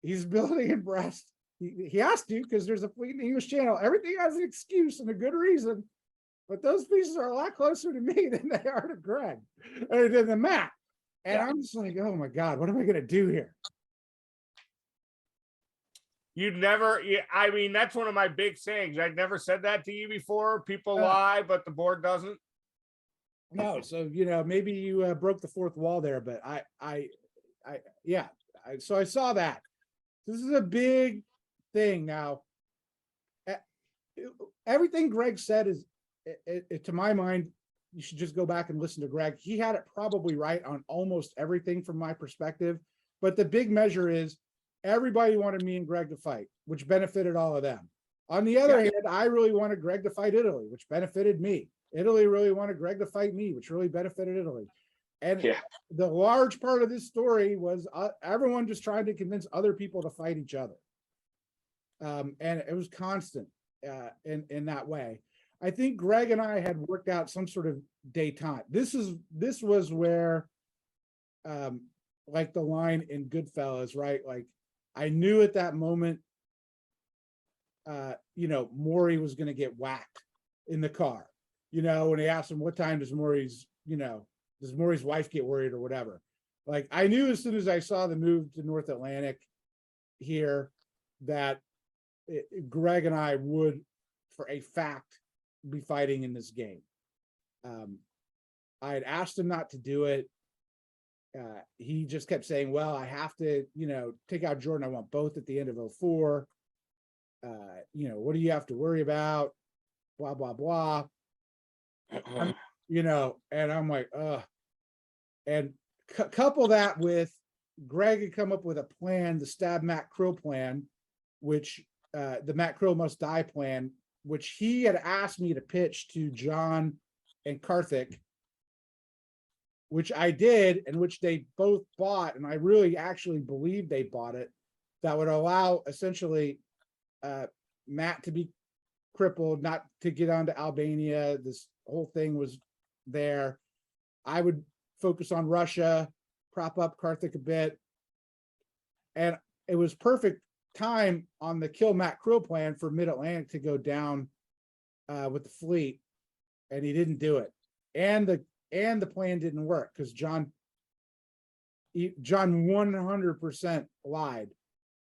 He's building in Brest. He has to because there's a fleet in the English Channel. Everything has an excuse and a good reason. But those pieces are a lot closer to me than they are to Greg, or than the Matt. And I'm just like, oh my God, what am I going to do here? You'd never, I mean, that's one of my big sayings. I'd never said that to you before. People lie, but the board doesn't. No, so, maybe you broke the fourth wall there, but so I saw that. This is a big thing now. Everything Greg said is, to my mind, you should just go back and listen to Greg. He had it probably right on almost everything from my perspective, but the big measure is everybody wanted me and Greg to fight, which benefited all of them. On the other hand, I really wanted Greg to fight Italy, which benefited me. Italy really wanted Greg to fight me, which really benefited Italy. And the large part of this story was everyone just trying to convince other people to fight each other. And it was constant in that way. I think Greg and I had worked out some sort of détente. This was where, like the line in Goodfellas, right? Like I knew at that moment, Maury was going to get whacked in the car, when he asked him, what time does Maury's wife get worried or whatever? Like I knew as soon as I saw the move to North Atlantic here that Greg and I would, for a fact, be fighting in this game. I had asked him not to do it. He just kept saying, well, I have to, take out Jordan. I want both at the end of 04. What do you have to worry about? Blah, blah, blah. And I'm like, and couple that with Greg had come up with a plan, the stab Matt Krill plan, which the Matt Krill must die plan, which he had asked me to pitch to John and Karthik, which I did, and which they both bought, and I really actually believe they bought it, that would allow essentially Matt to be crippled, not to get onto Albania. This whole thing was there. I would focus on Russia, prop up Karthik a bit, and it was perfect time on the kill Matt Krill plan for Mid-Atlantic to go down with the fleet, and he didn't do it. And the plan didn't work because John 100% lied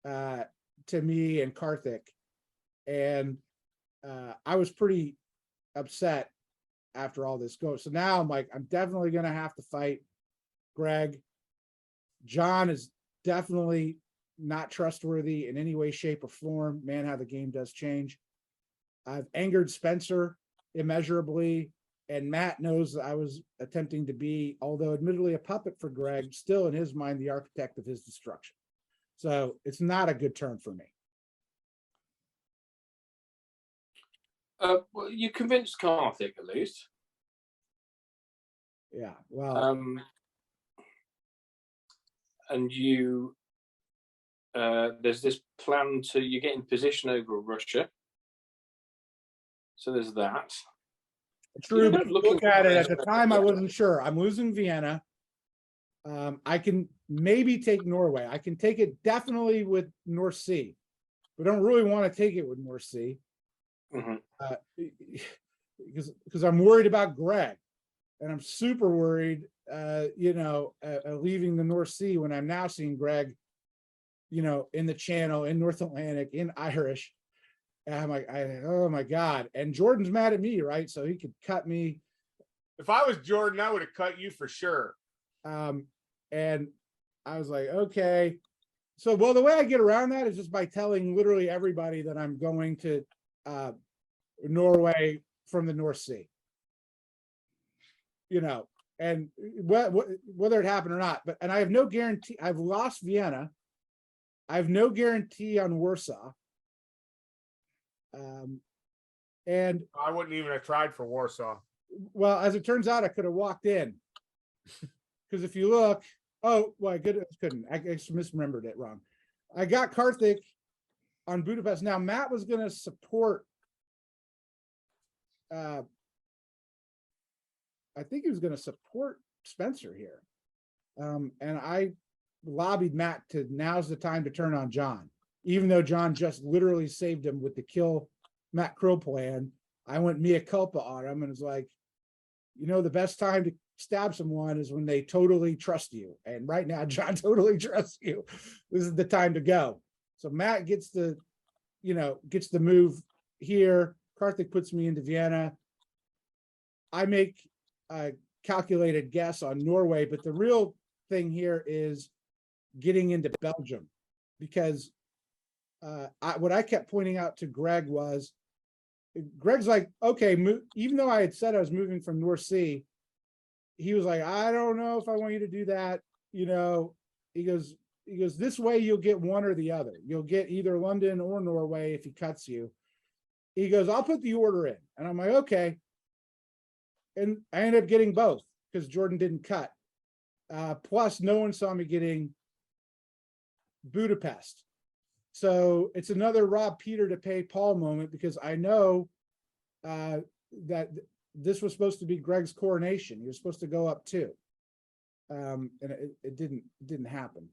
to me and Karthik, and I was pretty upset after all this goes. So now I'm like, I'm definitely gonna have to fight Greg. John is definitely not trustworthy in any way, shape, or form. Man, how the game does change. I've angered Spencer immeasurably. And Matt knows that I was attempting to be, although admittedly a puppet for Greg, still in his mind, the architect of his destruction. So it's not a good turn for me. Well, you convinced Karthik at least. Yeah, well, and you, there's this plan to, you get in position over Russia. So there's that. true, but look at it, at the time, I wasn't sure. I'm losing Vienna. I can maybe take Norway. I can take it definitely with North Sea. We don't really want to take it with North Sea. Because I'm worried about Greg, and I'm super worried, leaving the North Sea when I'm now seeing Greg, in the Channel, in North Atlantic, in Irish. And I'm like, oh my God. And Jordan's mad at me, right? So he could cut me. If I was Jordan, I would have cut you for sure. And I was like, okay. So, well, the way I get around that is just by telling literally everybody that I'm going to Norway from the North Sea. And whether it happened or not, and I have no guarantee. I've lost Vienna. I have no guarantee on Warsaw. And I wouldn't even have tried for Warsaw. Well, as it turns out, I could have walked in. Because if you look, oh, well, I couldn't. I misremembered it wrong. I got Karthik on Budapest. Now, Matt was going to support, I think he was going to support Spencer here. And I lobbied Matt to, now's the time to turn on John. Even though John just literally saved him with the kill Matt Crow plan, I went mea culpa on him and was like, the best time to stab someone is when they totally trust you. And right now, John totally trusts you. This is the time to go. So Matt gets the move here. Karthik puts me into Vienna. I make a calculated guess on Norway, but the real thing here is getting into Belgium, because what I kept pointing out to Greg was, Greg's like, okay, even though I had said I was moving from North Sea, he was like, I don't know if I want you to do that. He goes, this way you'll get one or the other. You'll get either London or Norway if he cuts you. He goes, I'll put the order in. And I'm like, okay. And I ended up getting both because Jordan didn't cut. Plus, no one saw me getting Budapest. So it's another rob Peter to pay Paul moment, because I know that this was supposed to be Greg's coronation. He was supposed to go up too. And it didn't happen.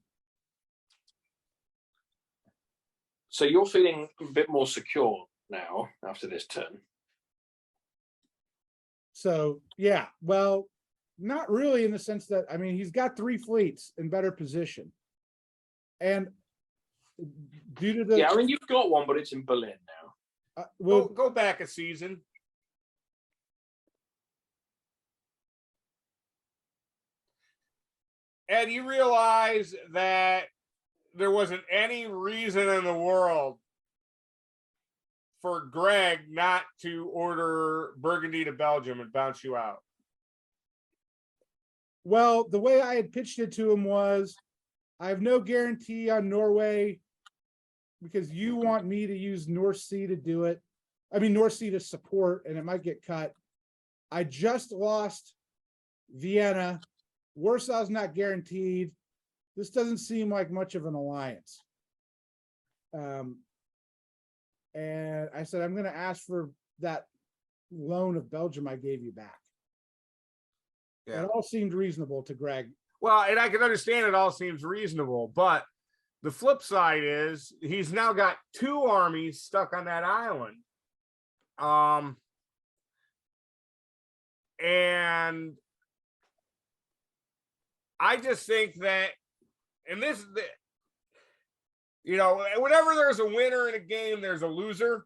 So you're feeling a bit more secure now after this turn. So yeah, well, not really, in the sense that, I mean, he's got 3 fleets in better position. And due to the, yeah, I mean, you've got one, but it's in Berlin now. We'll go back a season. Ed, you realize that there wasn't any reason in the world for Greg not to order Burgundy to Belgium and bounce you out. Well, the way I had pitched it to him was, I have no guarantee on Norway because you want me to use North Sea to do it. I mean, North Sea to support, and it might get cut. I just lost Vienna. Warsaw's not guaranteed. This doesn't seem like much of an alliance. And I said, I'm going to ask for that loan of Belgium I gave you back. Yeah. It all seemed reasonable to Greg. Well, and I can understand it all seems reasonable, but the flip side is he's now got 2 armies stuck on that island. And I just think that, and this, whenever there's a winner in a game, there's a loser.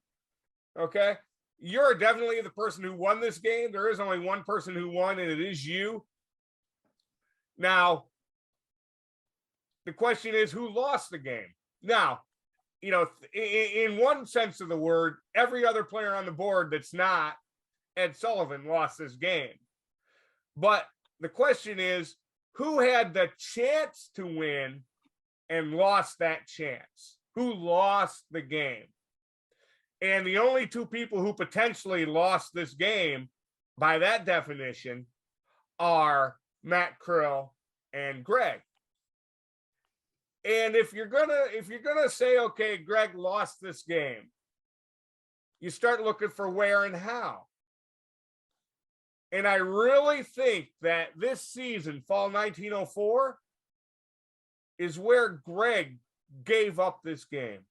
Okay. You're definitely the person who won this game. There is only one person who won, and it is you. Now, the question is, who lost the game? Now, in one sense of the word, every other player on the board that's not Ed Sullivan lost this game. But the question is, who had the chance to win and lost that chance? Who lost the game? And the only two people who potentially lost this game, by that definition, are Matt Krill and Greg. And if you're gonna say, okay, Greg lost this game, you start looking for where and how. And I really think that this season, fall 1904, is where Greg gave up this game.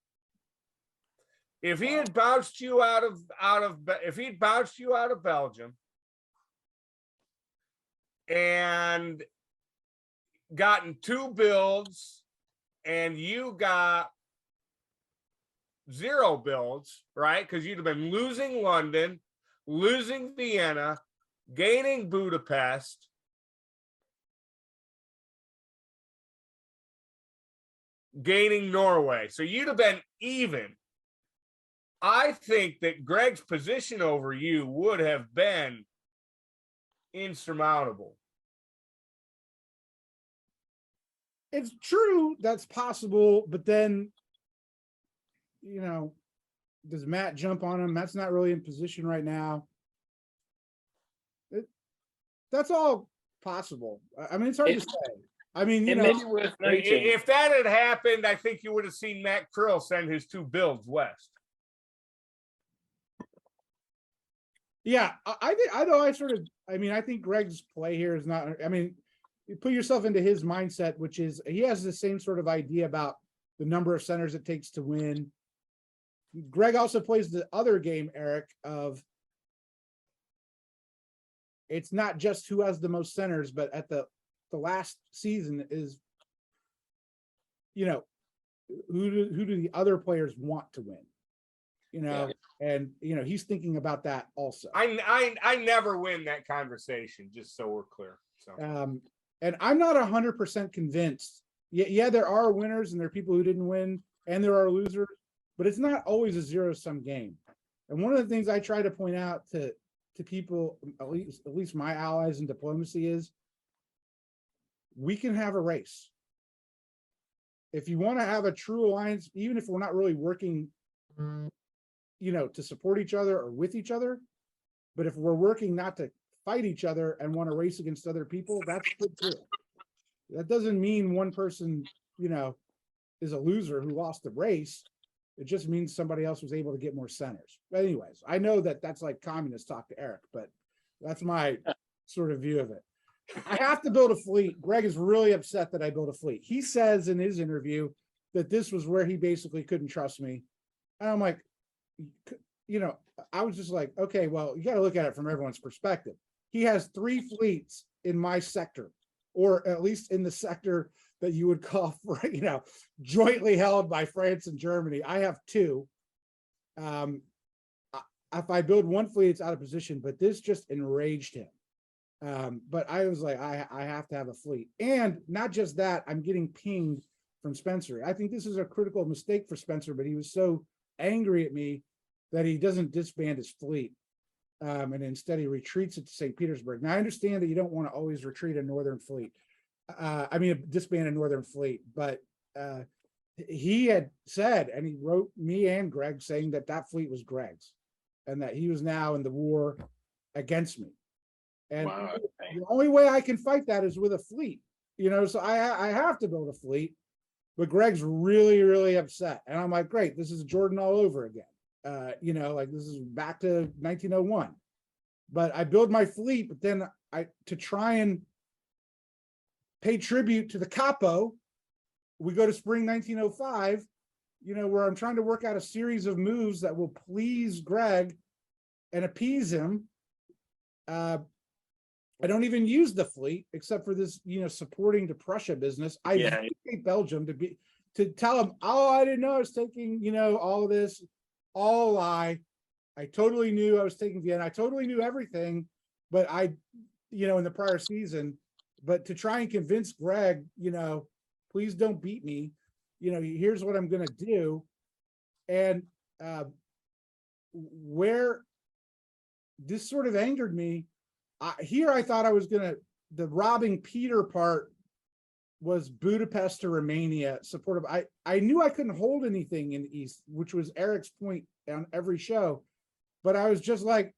If he had bounced you out of Belgium and gotten 2 builds and you got 0 builds, right? Because you'd have been losing London, losing Vienna, gaining Budapest, gaining Norway. So you'd have been even. I think that Greg's position over you would have been insurmountable. It's true, that's possible, but then, you know, does Matt jump on him? Matt's not really in position right now. That's all possible. I mean, it's hard to say. I mean, you It know, may be worth noting. If that had happened, I think you would have seen Matt Krill send his 2 builds west. yeah, I think Greg's play here is not, I mean, you put yourself into his mindset, which is he has the same sort of idea about the number of centers it takes to win. Greg also plays the other game, Eric, of it's not just who has the most centers, but at the last season is, you know, who do the other players want to win? You know, and you know, he's thinking about that also. I never win that conversation, just so we're clear. So and I'm not 100% convinced. Yeah, there are winners and there are people who didn't win, and there are losers, but it's not always a zero-sum game. And one of the things I try to point out to people, at least my allies in diplomacy, is we can have a race. If you want to have a true alliance, even if we're not really working, you know, to support each other or with each other, but if we're working not to fight each other and want to race against other people, that's good too. That doesn't mean one person, you know, is a loser who lost the race. It just means somebody else was able to get more centers. But anyways, I know that that's like communist talk to Eric, but that's my sort of view of it. I have to build a fleet. Greg is really upset that I built a fleet. He says in his interview that this was where he basically couldn't trust me. And I'm like, you know, I was just like, okay, well, you got to look at it from everyone's perspective. He has 3 fleets in my sector, or at least in the sector that you would call, you know, jointly held by France and Germany. I have 2. If I build one fleet, it's out of position, but this just enraged him. But I was like, I have to have a fleet. And not just that, I'm getting pinged from Spencer. I think this is a critical mistake for Spencer, but he was so angry at me that he doesn't disband his fleet. And instead he retreats it to St. Petersburg. Now I understand that you don't want to always retreat a Northern fleet. Disband a Northern fleet, but he had said, and he wrote me and Greg saying that that fleet was Greg's and that he was now in the war against me. And Wow. The only way I can fight that is with a fleet, you know, so I have to build a fleet, but Greg's really, really upset. And I'm like, great, this is Jordan all over again. You know, like this is back to 1901, but I build my fleet, but then to try and pay tribute to the capo, we go to spring 1905, you know, where I'm trying to work out a series of moves that will please Greg and appease him. I don't even use the fleet except for this, you know, supporting the Prussia business. I hate Belgium to tell him, oh, I didn't know I was taking, you know, all of this, all a lie. I totally knew I was taking Vienna. I totally knew everything, but you know, in the prior season, but to try and convince Greg, you know, please don't beat me. You know, here's what I'm going to do. And where this sort of angered me. Here, I thought I was the robbing Peter part was Budapest to Romania supportive. I knew I couldn't hold anything in the East, which was Eric's point on every show. But I was just like,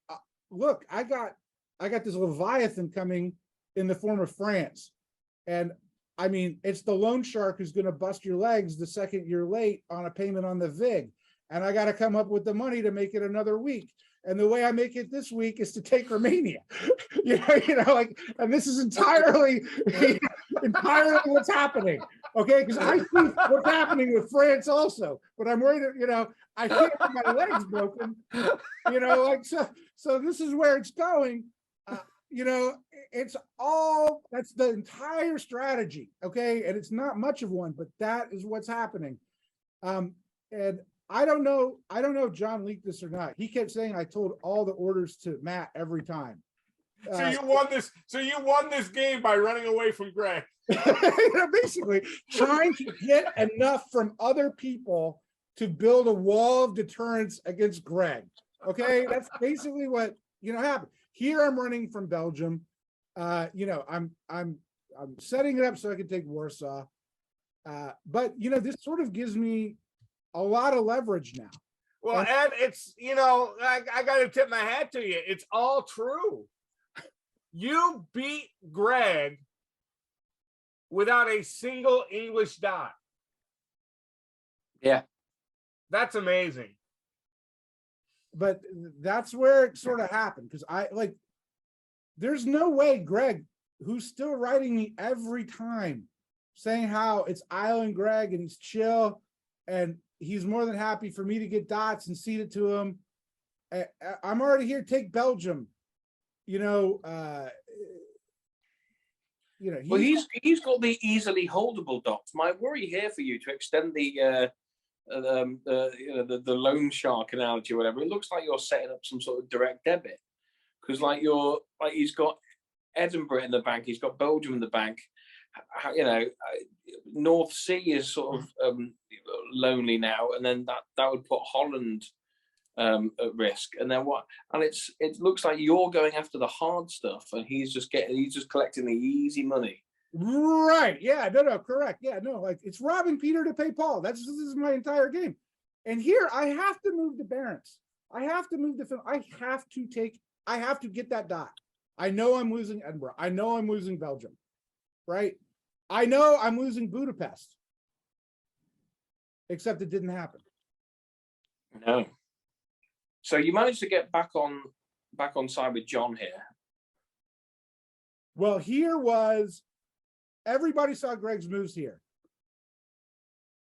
look, I got this Leviathan coming in the form of France. And I mean, it's the loan shark who's going to bust your legs the second you're late on a payment on the VIG. And I got to come up with the money to make it another week. And the way I make it this week is to take Romania, like, and this is entirely what's happening. Okay. Because I see what's happening with France also, but I'm worried that, I can't have my legs broken, like, so this is where it's going. It's all, that's the entire strategy. Okay. And it's not much of one, but that is what's happening. And I don't know if John leaked this or not. He kept saying I told all the orders to Matt every time. So you won this. So you won this game by running away from Greg. Basically, trying to get enough from other people to build a wall of deterrence against Greg. Okay, that's basically what happened. Here I'm running from Belgium. I'm setting it up so I can take Warsaw. But this sort of gives me a lot of leverage now. Well, and it's, I got to tip my hat to you. It's all true. You beat Greg without a single English dot. Yeah. That's amazing. But that's where it sort of happened. Because there's no way Greg, who's still writing me every time, saying how it's Island Greg and he's chill and he's more than happy for me to get dots and seed it to him. I'm already here. Take Belgium. Well, he's got the easily holdable dots. My worry here for you to extend the loan shark analogy or whatever. It looks like you're setting up some sort of direct debit because he's got Edinburgh in the bank, he's got Belgium in the bank. North Sea is sort of lonely now, and then that would put Holland at risk. And then what? And it looks like you're going after the hard stuff, and he's just collecting the easy money. Right? Yeah. No. Correct. Yeah. No. Like it's robbing Peter to pay Paul. This is my entire game. And here I have to move the Barents. I have to move the film. I have to get that dot. I know I'm losing Edinburgh. I know I'm losing Belgium. Right? I know I'm losing Budapest. Except it didn't happen. No. So you managed to get back on side with John here. Well, here was everybody saw Greg's moves here.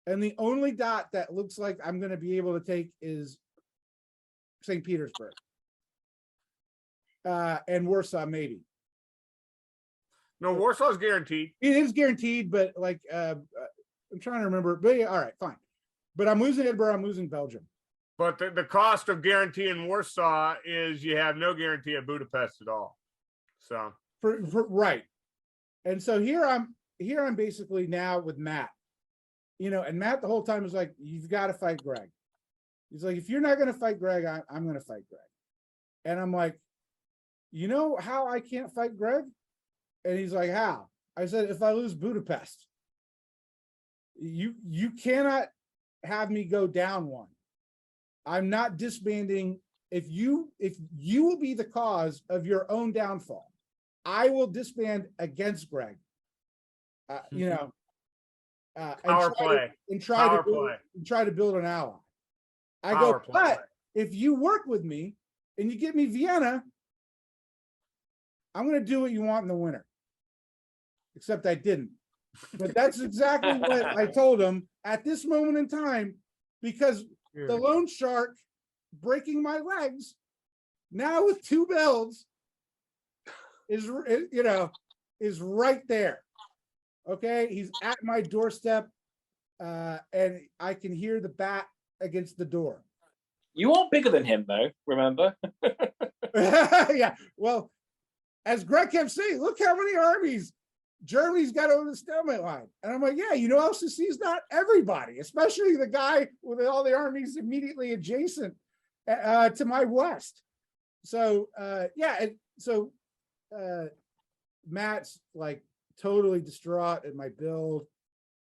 And the only dot that looks like I'm going to be able to take is St. Petersburg. And Warsaw, maybe. No, Warsaw's guaranteed. It is guaranteed, but I'm trying to remember. But yeah, all right, fine. But I'm losing Edinburgh, I'm losing Belgium. But the cost of guaranteeing Warsaw is you have no guarantee at Budapest at all. So right. And so here I'm basically now with Matt. And Matt the whole time was like, you've got to fight Greg. He's like, if you're not going to fight Greg, I'm going to fight Greg. And I'm like, you know how I can't fight Greg? And he's like, how? I said, if I lose Budapest, you cannot have me go down one. I'm not disbanding. If you will be the cause of your own downfall, I will disband against Greg. Power play. And try to build an ally. But if you work with me and you get me Vienna, I'm going to do what you want in the winter. Except I didn't. But that's exactly what I told him at this moment in time, because the loan shark breaking my legs now with 2 builds is right there. Okay, he's at my doorstep, and I can hear the bat against the door. You are bigger than him, though. Remember? Yeah. Well, as Greg kept saying, look how many armies Germany's got over the stalemate line. And I'm like, yeah, who else sees that? Everybody, especially the guy with all the armies immediately adjacent to my west. So Matt's like totally distraught at my build.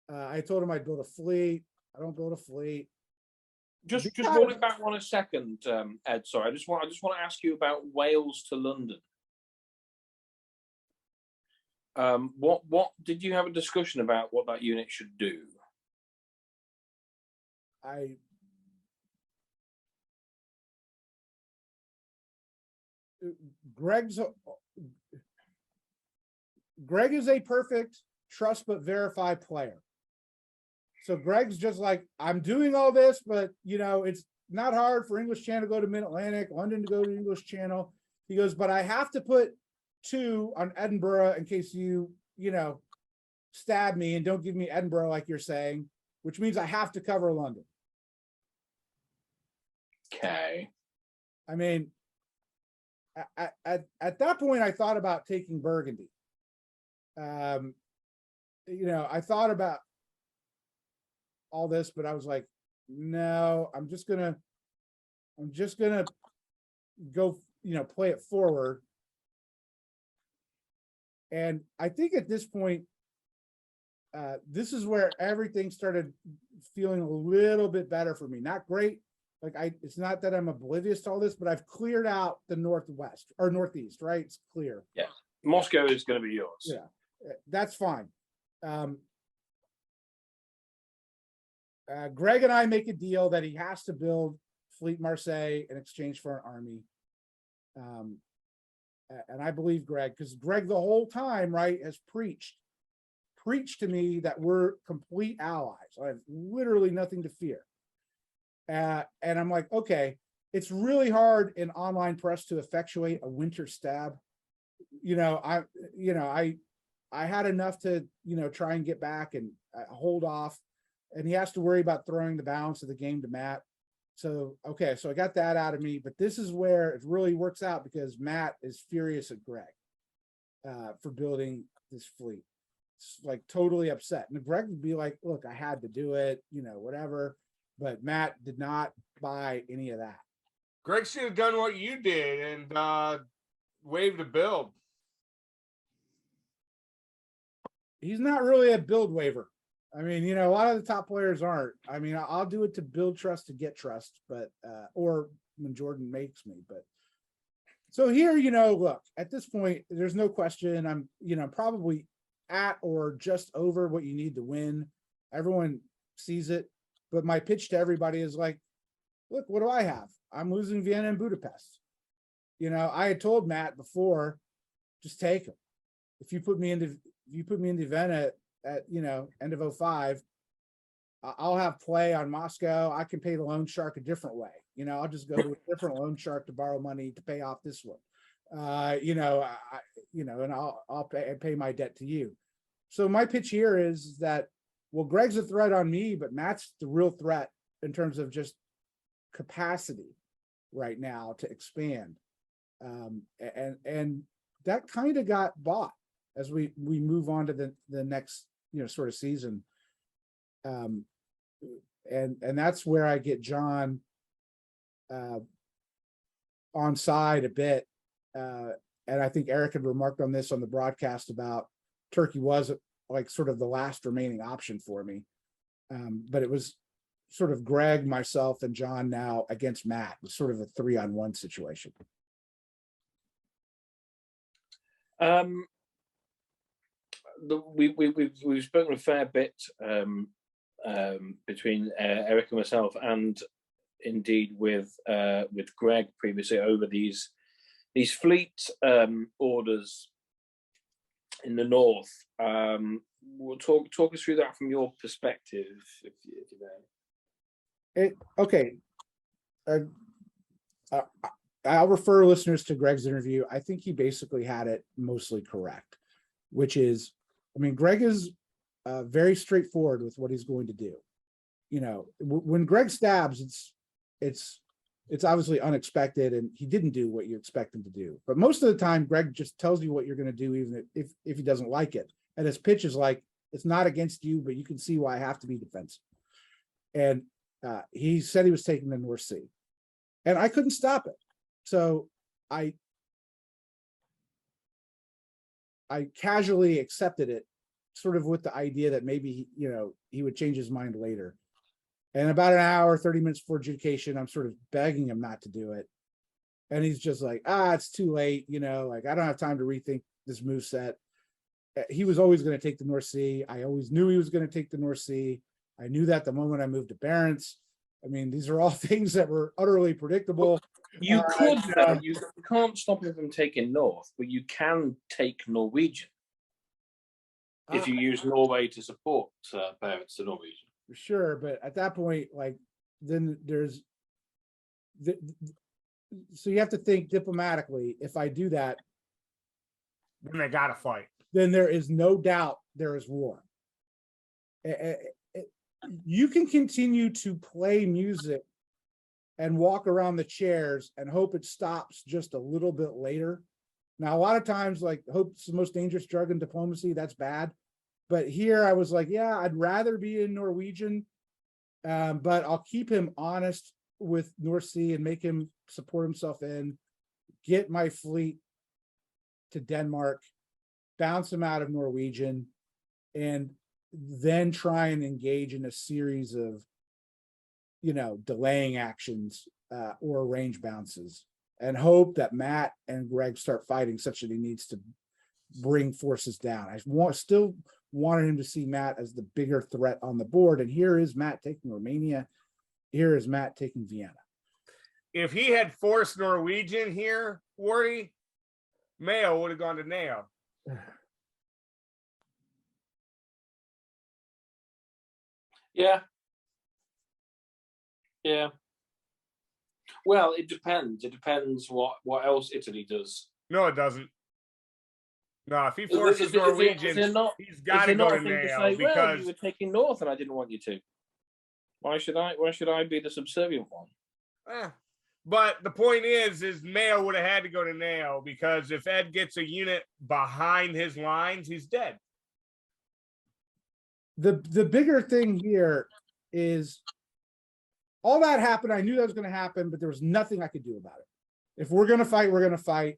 I told him I'd build a fleet. I don't build a fleet. Just roll it back 1 second, Ed. Sorry, I just want to ask you about Wales to London. What did you have a discussion about what that unit should do? Greg is a perfect trust but verify player. So Greg's just like, I'm doing all this, but it's not hard for English Channel to go to Mid-Atlantic, London to go to English Channel. He goes, but I have to put 2 on Edinburgh in case you stab me and don't give me Edinburgh like you're saying, which means I have to cover London. Okay. I mean, at that point, I thought about taking Burgundy. I thought about all this, but I was like, no, I'm just gonna go, play it forward. And I think at this point, this is where everything started feeling a little bit better for me. Not great. Like it's not that I'm oblivious to all this, but I've cleared out the northwest or northeast, right? It's clear. Yeah. Moscow is going to be yours. Yeah, that's fine. Greg and I make a deal that he has to build Fleet Marseille in exchange for an army. And I believe Greg, because Greg the whole time, right, has preached to me that we're complete allies. I have literally nothing to fear. And I'm like, okay, it's really hard in online press to effectuate a winter stab. I had enough to, try and get back and hold off. And he has to worry about throwing the balance of the game to Matt. So, okay, so I got that out of me, but this is where it really works out because Matt is furious at Greg for building this fleet. It's like totally upset. And Greg would be like, look, I had to do it, whatever. But Matt did not buy any of that. Greg should have done what you did and waived a build. He's not really a build waiver. I mean, a lot of the top players aren't. I mean, I'll do it to build trust to get trust, but or when Jordan makes me. But so here, look, at this point, there's no question. I'm, probably at or just over what you need to win. Everyone sees it. But my pitch to everybody is like, look, what do I have? I'm losing Vienna and Budapest. I had told Matt before, just take them. If you put me into Vienna at end of 05, I'll have play on Moscow. I can pay the loan shark a different way. I'll just go to a different loan shark to borrow money to pay off this one. And I'll pay my debt to you. So my pitch here is that, well, Greg's a threat on me, but Matt's the real threat in terms of just capacity right now to expand. And that kind of got bought as we move on to the next, sort of season. And that's where I get John on side a bit. And I think Eric had remarked on this on the broadcast about Turkey was like sort of the last remaining option for me. But it was sort of Greg, myself, and John now against Matt. It was sort of a 3-on-1 situation. We've spoken a fair bit between Eric and myself, and indeed with Greg previously over these fleet orders in the north. We'll talk us through that from your perspective, if you may. Okay. I'll refer listeners to Greg's interview. I think he basically had it mostly correct, which is, I mean, Greg is very straightforward with what he's going to do. When Greg stabs, it's obviously unexpected, and he didn't do what you expect him to do. But most of the time, Greg just tells you what you're going to do, even if he doesn't like it. And his pitch is like, it's not against you, but you can see why I have to be defensive. And he said he was taking the North Sea, and I couldn't stop it. So I casually accepted it, sort of with the idea that maybe, he would change his mind later. And about an hour, 30 minutes before adjudication, I'm sort of begging him not to do it. And he's just like, it's too late. Like, I don't have time to rethink this moveset. He was always going to take the North Sea. I always knew he was going to take the North Sea. I knew that the moment I moved to Barents. I mean, these are all things that were utterly predictable. You could, though. You can't stop him from taking North, but you can take Norwegian if you use Norway to support Barents to Norwegian. Sure, but at that point, like, then there's so you have to think diplomatically. If I do that, then they gotta fight. Then there is no doubt there is war. You can continue to play music and walk around the chairs and hope it stops just a little bit later. Now, a lot of times, like, hope's the most dangerous drug in diplomacy. That's bad. But here I was like, yeah, I'd rather be in Norwegian, but I'll keep him honest with North Sea and make him support himself in, get my fleet to Denmark, bounce him out of Norwegian, and then try and engage in a series of, delaying actions or range bounces, and hope that Matt and Greg start fighting such that he needs to bring forces down. I still wanted him to see Matt as the bigger threat on the board. And here is Matt taking Romania. Here is Matt taking Vienna. If he had forced Norwegian here, Wardy, Mayo would have gone to Nao. Yeah. Yeah. Well, it depends. It depends what else Italy does. No, it doesn't. No, if he forces Norwegian, he's got to go to Nao because well, you were taking North and I didn't want you to. Why should I be the subservient one? But the point is Mayo would have had to go to Nao because if Ed gets a unit behind his lines, he's dead. The bigger thing here is all that happened. I knew that was going to happen, but there was nothing I could do about it. If we're going to fight, we're going to fight.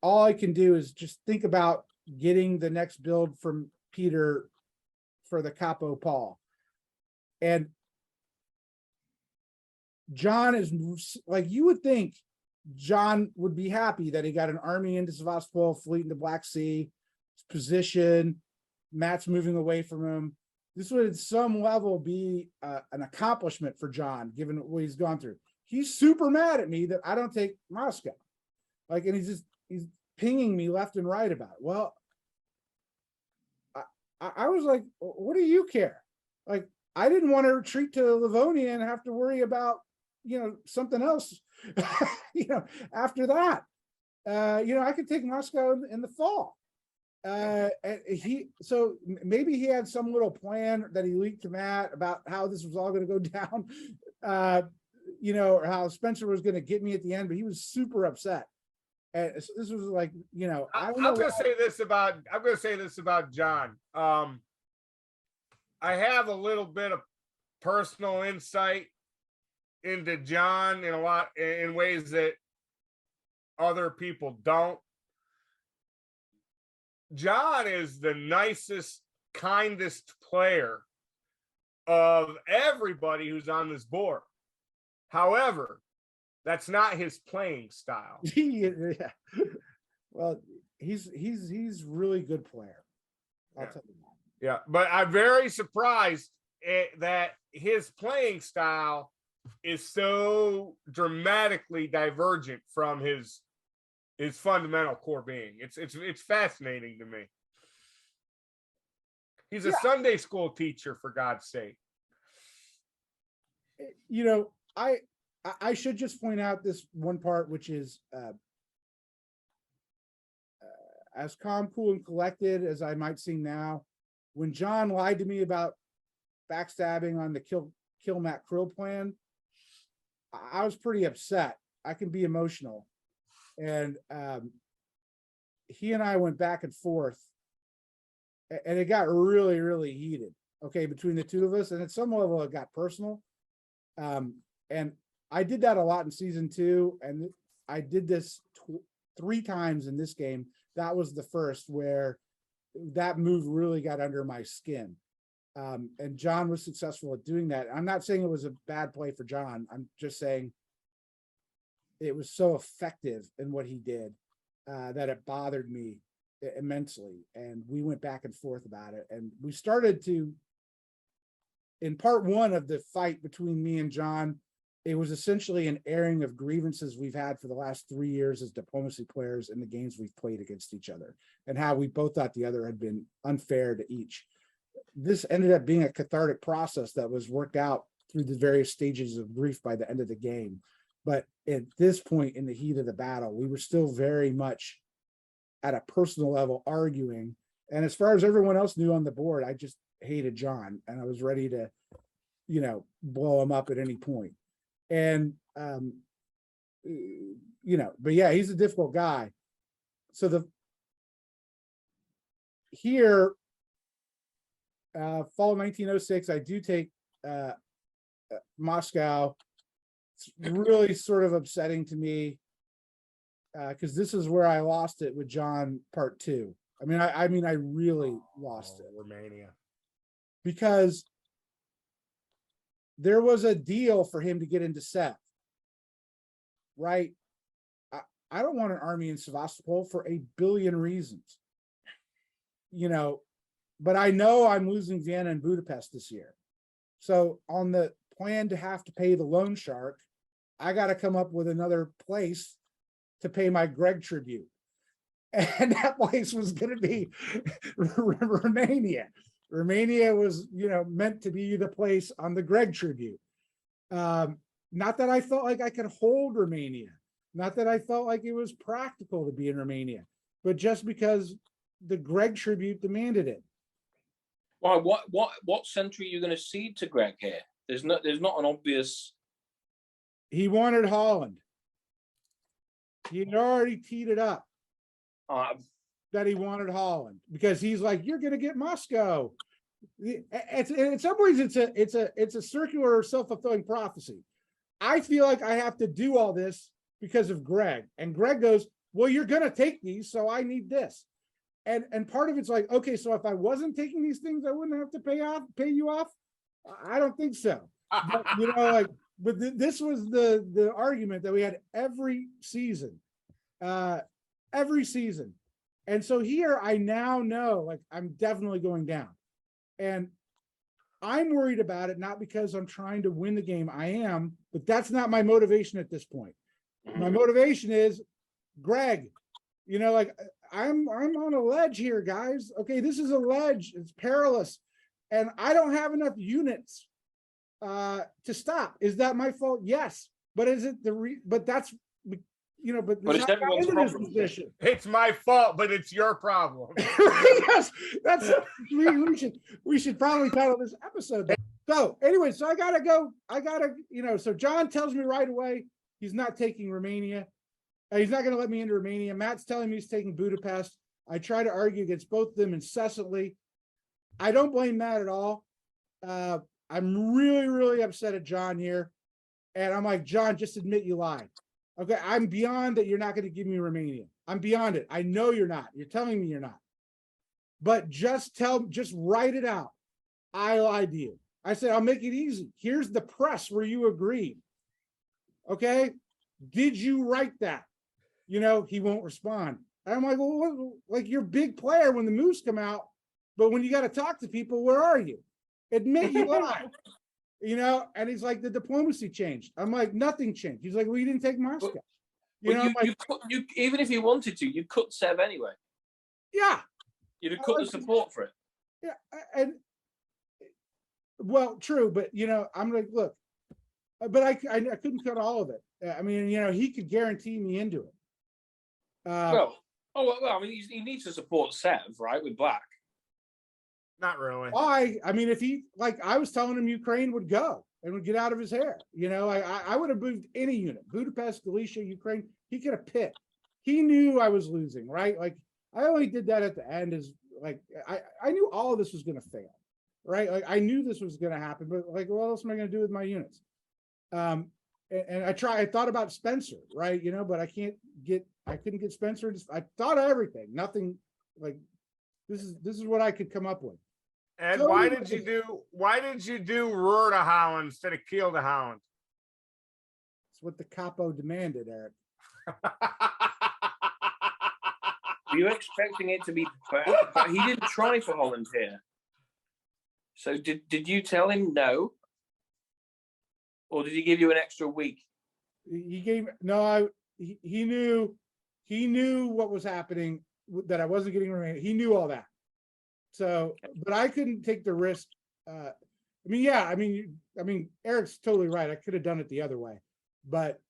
All I can do is just think about getting the next build from Peter for the Capo Paul. And John is like, you would think John would be happy that he got an army into Sevastopol, fleet into Black Sea, position, Matt's moving away from him. This would at some level be an accomplishment for John, given what he's gone through. He's super mad at me that I don't take Moscow. Like, and he's pinging me left and right about it. Well, I was like, what do you care? Like, I didn't want to retreat to Livonia and have to worry about, something else, after that. I could take Moscow in the fall. So maybe he had some little plan that he leaked to Matt about how this was all going to go down, or how Spencer was going to get me at the end, but he was super upset. And this was like, I'm going to say this about John. I have a little bit of personal insight into John in ways that other people don't. John is the nicest, kindest player of everybody who's on this board. However, that's not his playing style. Yeah. Well, he's really good player. I'll tell you that. Yeah, but I'm very surprised that his playing style is so dramatically divergent from his fundamental core being. It's fascinating to me. He's a Sunday school teacher, for God's sake. I should just point out this one part, which is as calm, cool, and collected as I might seem now, when John lied to me about backstabbing on the kill Matt Krill plan, I was pretty upset. I can be emotional. And he and I went back and forth, and it got really, really heated, between the two of us. And at some level, it got personal. And I did that a lot in season 2. And I did this 3 times in this game. That was the first where that move really got under my skin. And John was successful at doing that. I'm not saying it was a bad play for John. I'm just saying it was so effective in what he did that it bothered me immensely. And we went back and forth about it. And we started to, in part 1 of the fight between me and John, it was essentially an airing of grievances we've had for the last 3 years as diplomacy players in the games we've played against each other, and how we both thought the other had been unfair to each. This ended up being a cathartic process that was worked out through the various stages of grief by the end of the game. But at this point in the heat of the battle, we were still very much at a personal level arguing. And as far as everyone else knew on the board, I just hated John, and I was ready to, blow him up at any point. And, but yeah, he's a difficult guy. So here, fall 1906, I do take Moscow. It's really sort of upsetting to me because this is where I lost it with John part 2. I really lost it. Romania. Because there was a deal for him to get into Sev, right? I don't want an army in Sevastopol for a billion reasons, but I know I'm losing Vienna and Budapest this year. So on the plan to have to pay the loan shark, I got to come up with another place to pay my Greg tribute. And that place was going to be Romania. Romania was, meant to be the place on the Greg tribute. Not that I felt like I could hold Romania, not that I felt like it was practical to be in Romania, but just because the Greg tribute demanded it. Why? What century are you going to cede to Greg here? There's not an obvious. He wanted Holland. He had already teed it up. That he wanted Holland because he's like, you're going to get Moscow. In some ways, it's a circular, self-fulfilling prophecy. I feel like I have to do all this because of Greg, and Greg goes, well, you're going to take these, so I need this. And part of it's like, okay, so if I wasn't taking these things, I wouldn't have to pay you off. I don't think so. But, this was the argument that we had every season. And so here I now know, like, I'm definitely going down, and I'm worried about it, not because I'm trying to win the game. I am, but that's not my motivation at this point. My motivation is Greg, I'm on a ledge here, guys. Okay. This is a ledge. It's perilous. And I don't have enough units to stop. Is that my fault? Yes. But is it but that's, but it's everyone's problem. It's my fault, but it's your problem. Yes, that's we should probably title this episode that. So anyway, so I gotta go. So John tells me right away he's not taking Romania. He's not going to let me into Romania. Matt's telling me he's taking Budapest. I try to argue against both of them incessantly. I don't blame Matt at all. I'm really, really upset at John here. And I'm like, John, just admit you lied. Okay, I'm beyond that you're not going to give me Romania. I'm beyond it. I know you're not. You're telling me you're not. But just write it out. I lied to you. I said, I'll make it easy. Here's the press where you agreed. Okay, did you write that? He won't respond. And I'm like, well, like, you're a big player when the moves come out, but when you got to talk to people, where are you? Admit you lied. And he's like, the diplomacy changed. I'm like, nothing changed. He's like, well, you didn't take Moscow. You even if you wanted to, you could Sev anyway. Yeah. You'd have cut the support for it. Yeah. And well, true. But, I'm like, look, but I couldn't cut all of it. He could guarantee me into it. He needs to support Sev, right, with Black. Not really. Why? If he, like, I was telling him Ukraine would go and would get out of his hair. I would have moved any unit, Budapest, Galicia, Ukraine. He could have picked. He knew I was losing, right? Like, I only did that at the end is like, I knew all of this was going to fail, right? Like, I knew this was going to happen, but like, what else am I going to do with my units? and I thought about Spencer, right? But I couldn't get Spencer. I thought of everything, nothing like this is what I could come up with. And So why anyways- did you do Roar to Hound instead of Keel to Hound? It's what the capo demanded, Eric. Were you expecting it to be bad? But he didn't try for Holland here. So did you tell him no? Or did he give you an extra week? He knew what was happening, that I wasn't getting remaining. He knew all that. So, but I couldn't take the risk. Eric's totally right. I could have done it the other way, but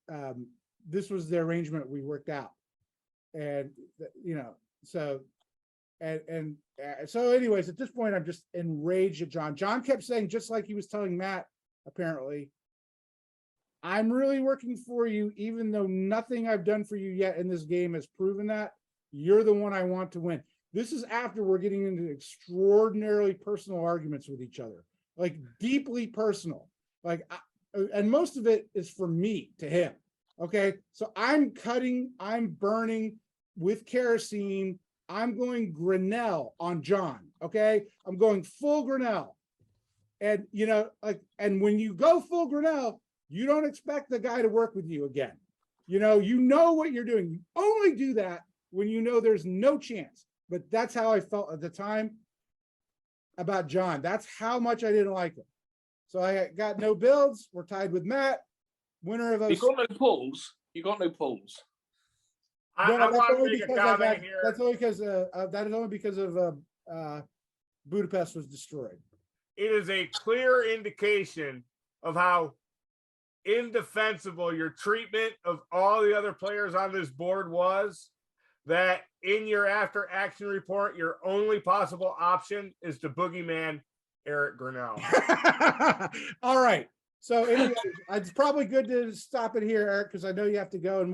this was the arrangement we worked out. And so anyways, at this point, I'm just enraged at John. John kept saying, just like he was telling Matt, apparently, I'm really working for you, even though nothing I've done for you yet in this game has proven that. You're the one I want to win. This is after we're getting into extraordinarily personal arguments with each other, like deeply personal. And most of it is from me to him. Okay. So I'm burning with kerosene. I'm going Grinnell on John. Okay. I'm going full Grinnell. And, and when you go full Grinnell, you don't expect the guy to work with you again. You know what you're doing. You only do that when you know there's no chance. But that's how I felt at the time about John. That's how much I didn't like him. So I got no builds. We're tied with Matt. Winner of those. You got no pulls. I want to make a comment here. That's only because that is only because of Budapest was destroyed. It is a clear indication of how indefensible your treatment of all the other players on this board was, that in your after action report, your only possible option is the boogeyman Eric Grinnell. All right. So anyway, it's probably good to stop it here, Eric, because I know you have to go and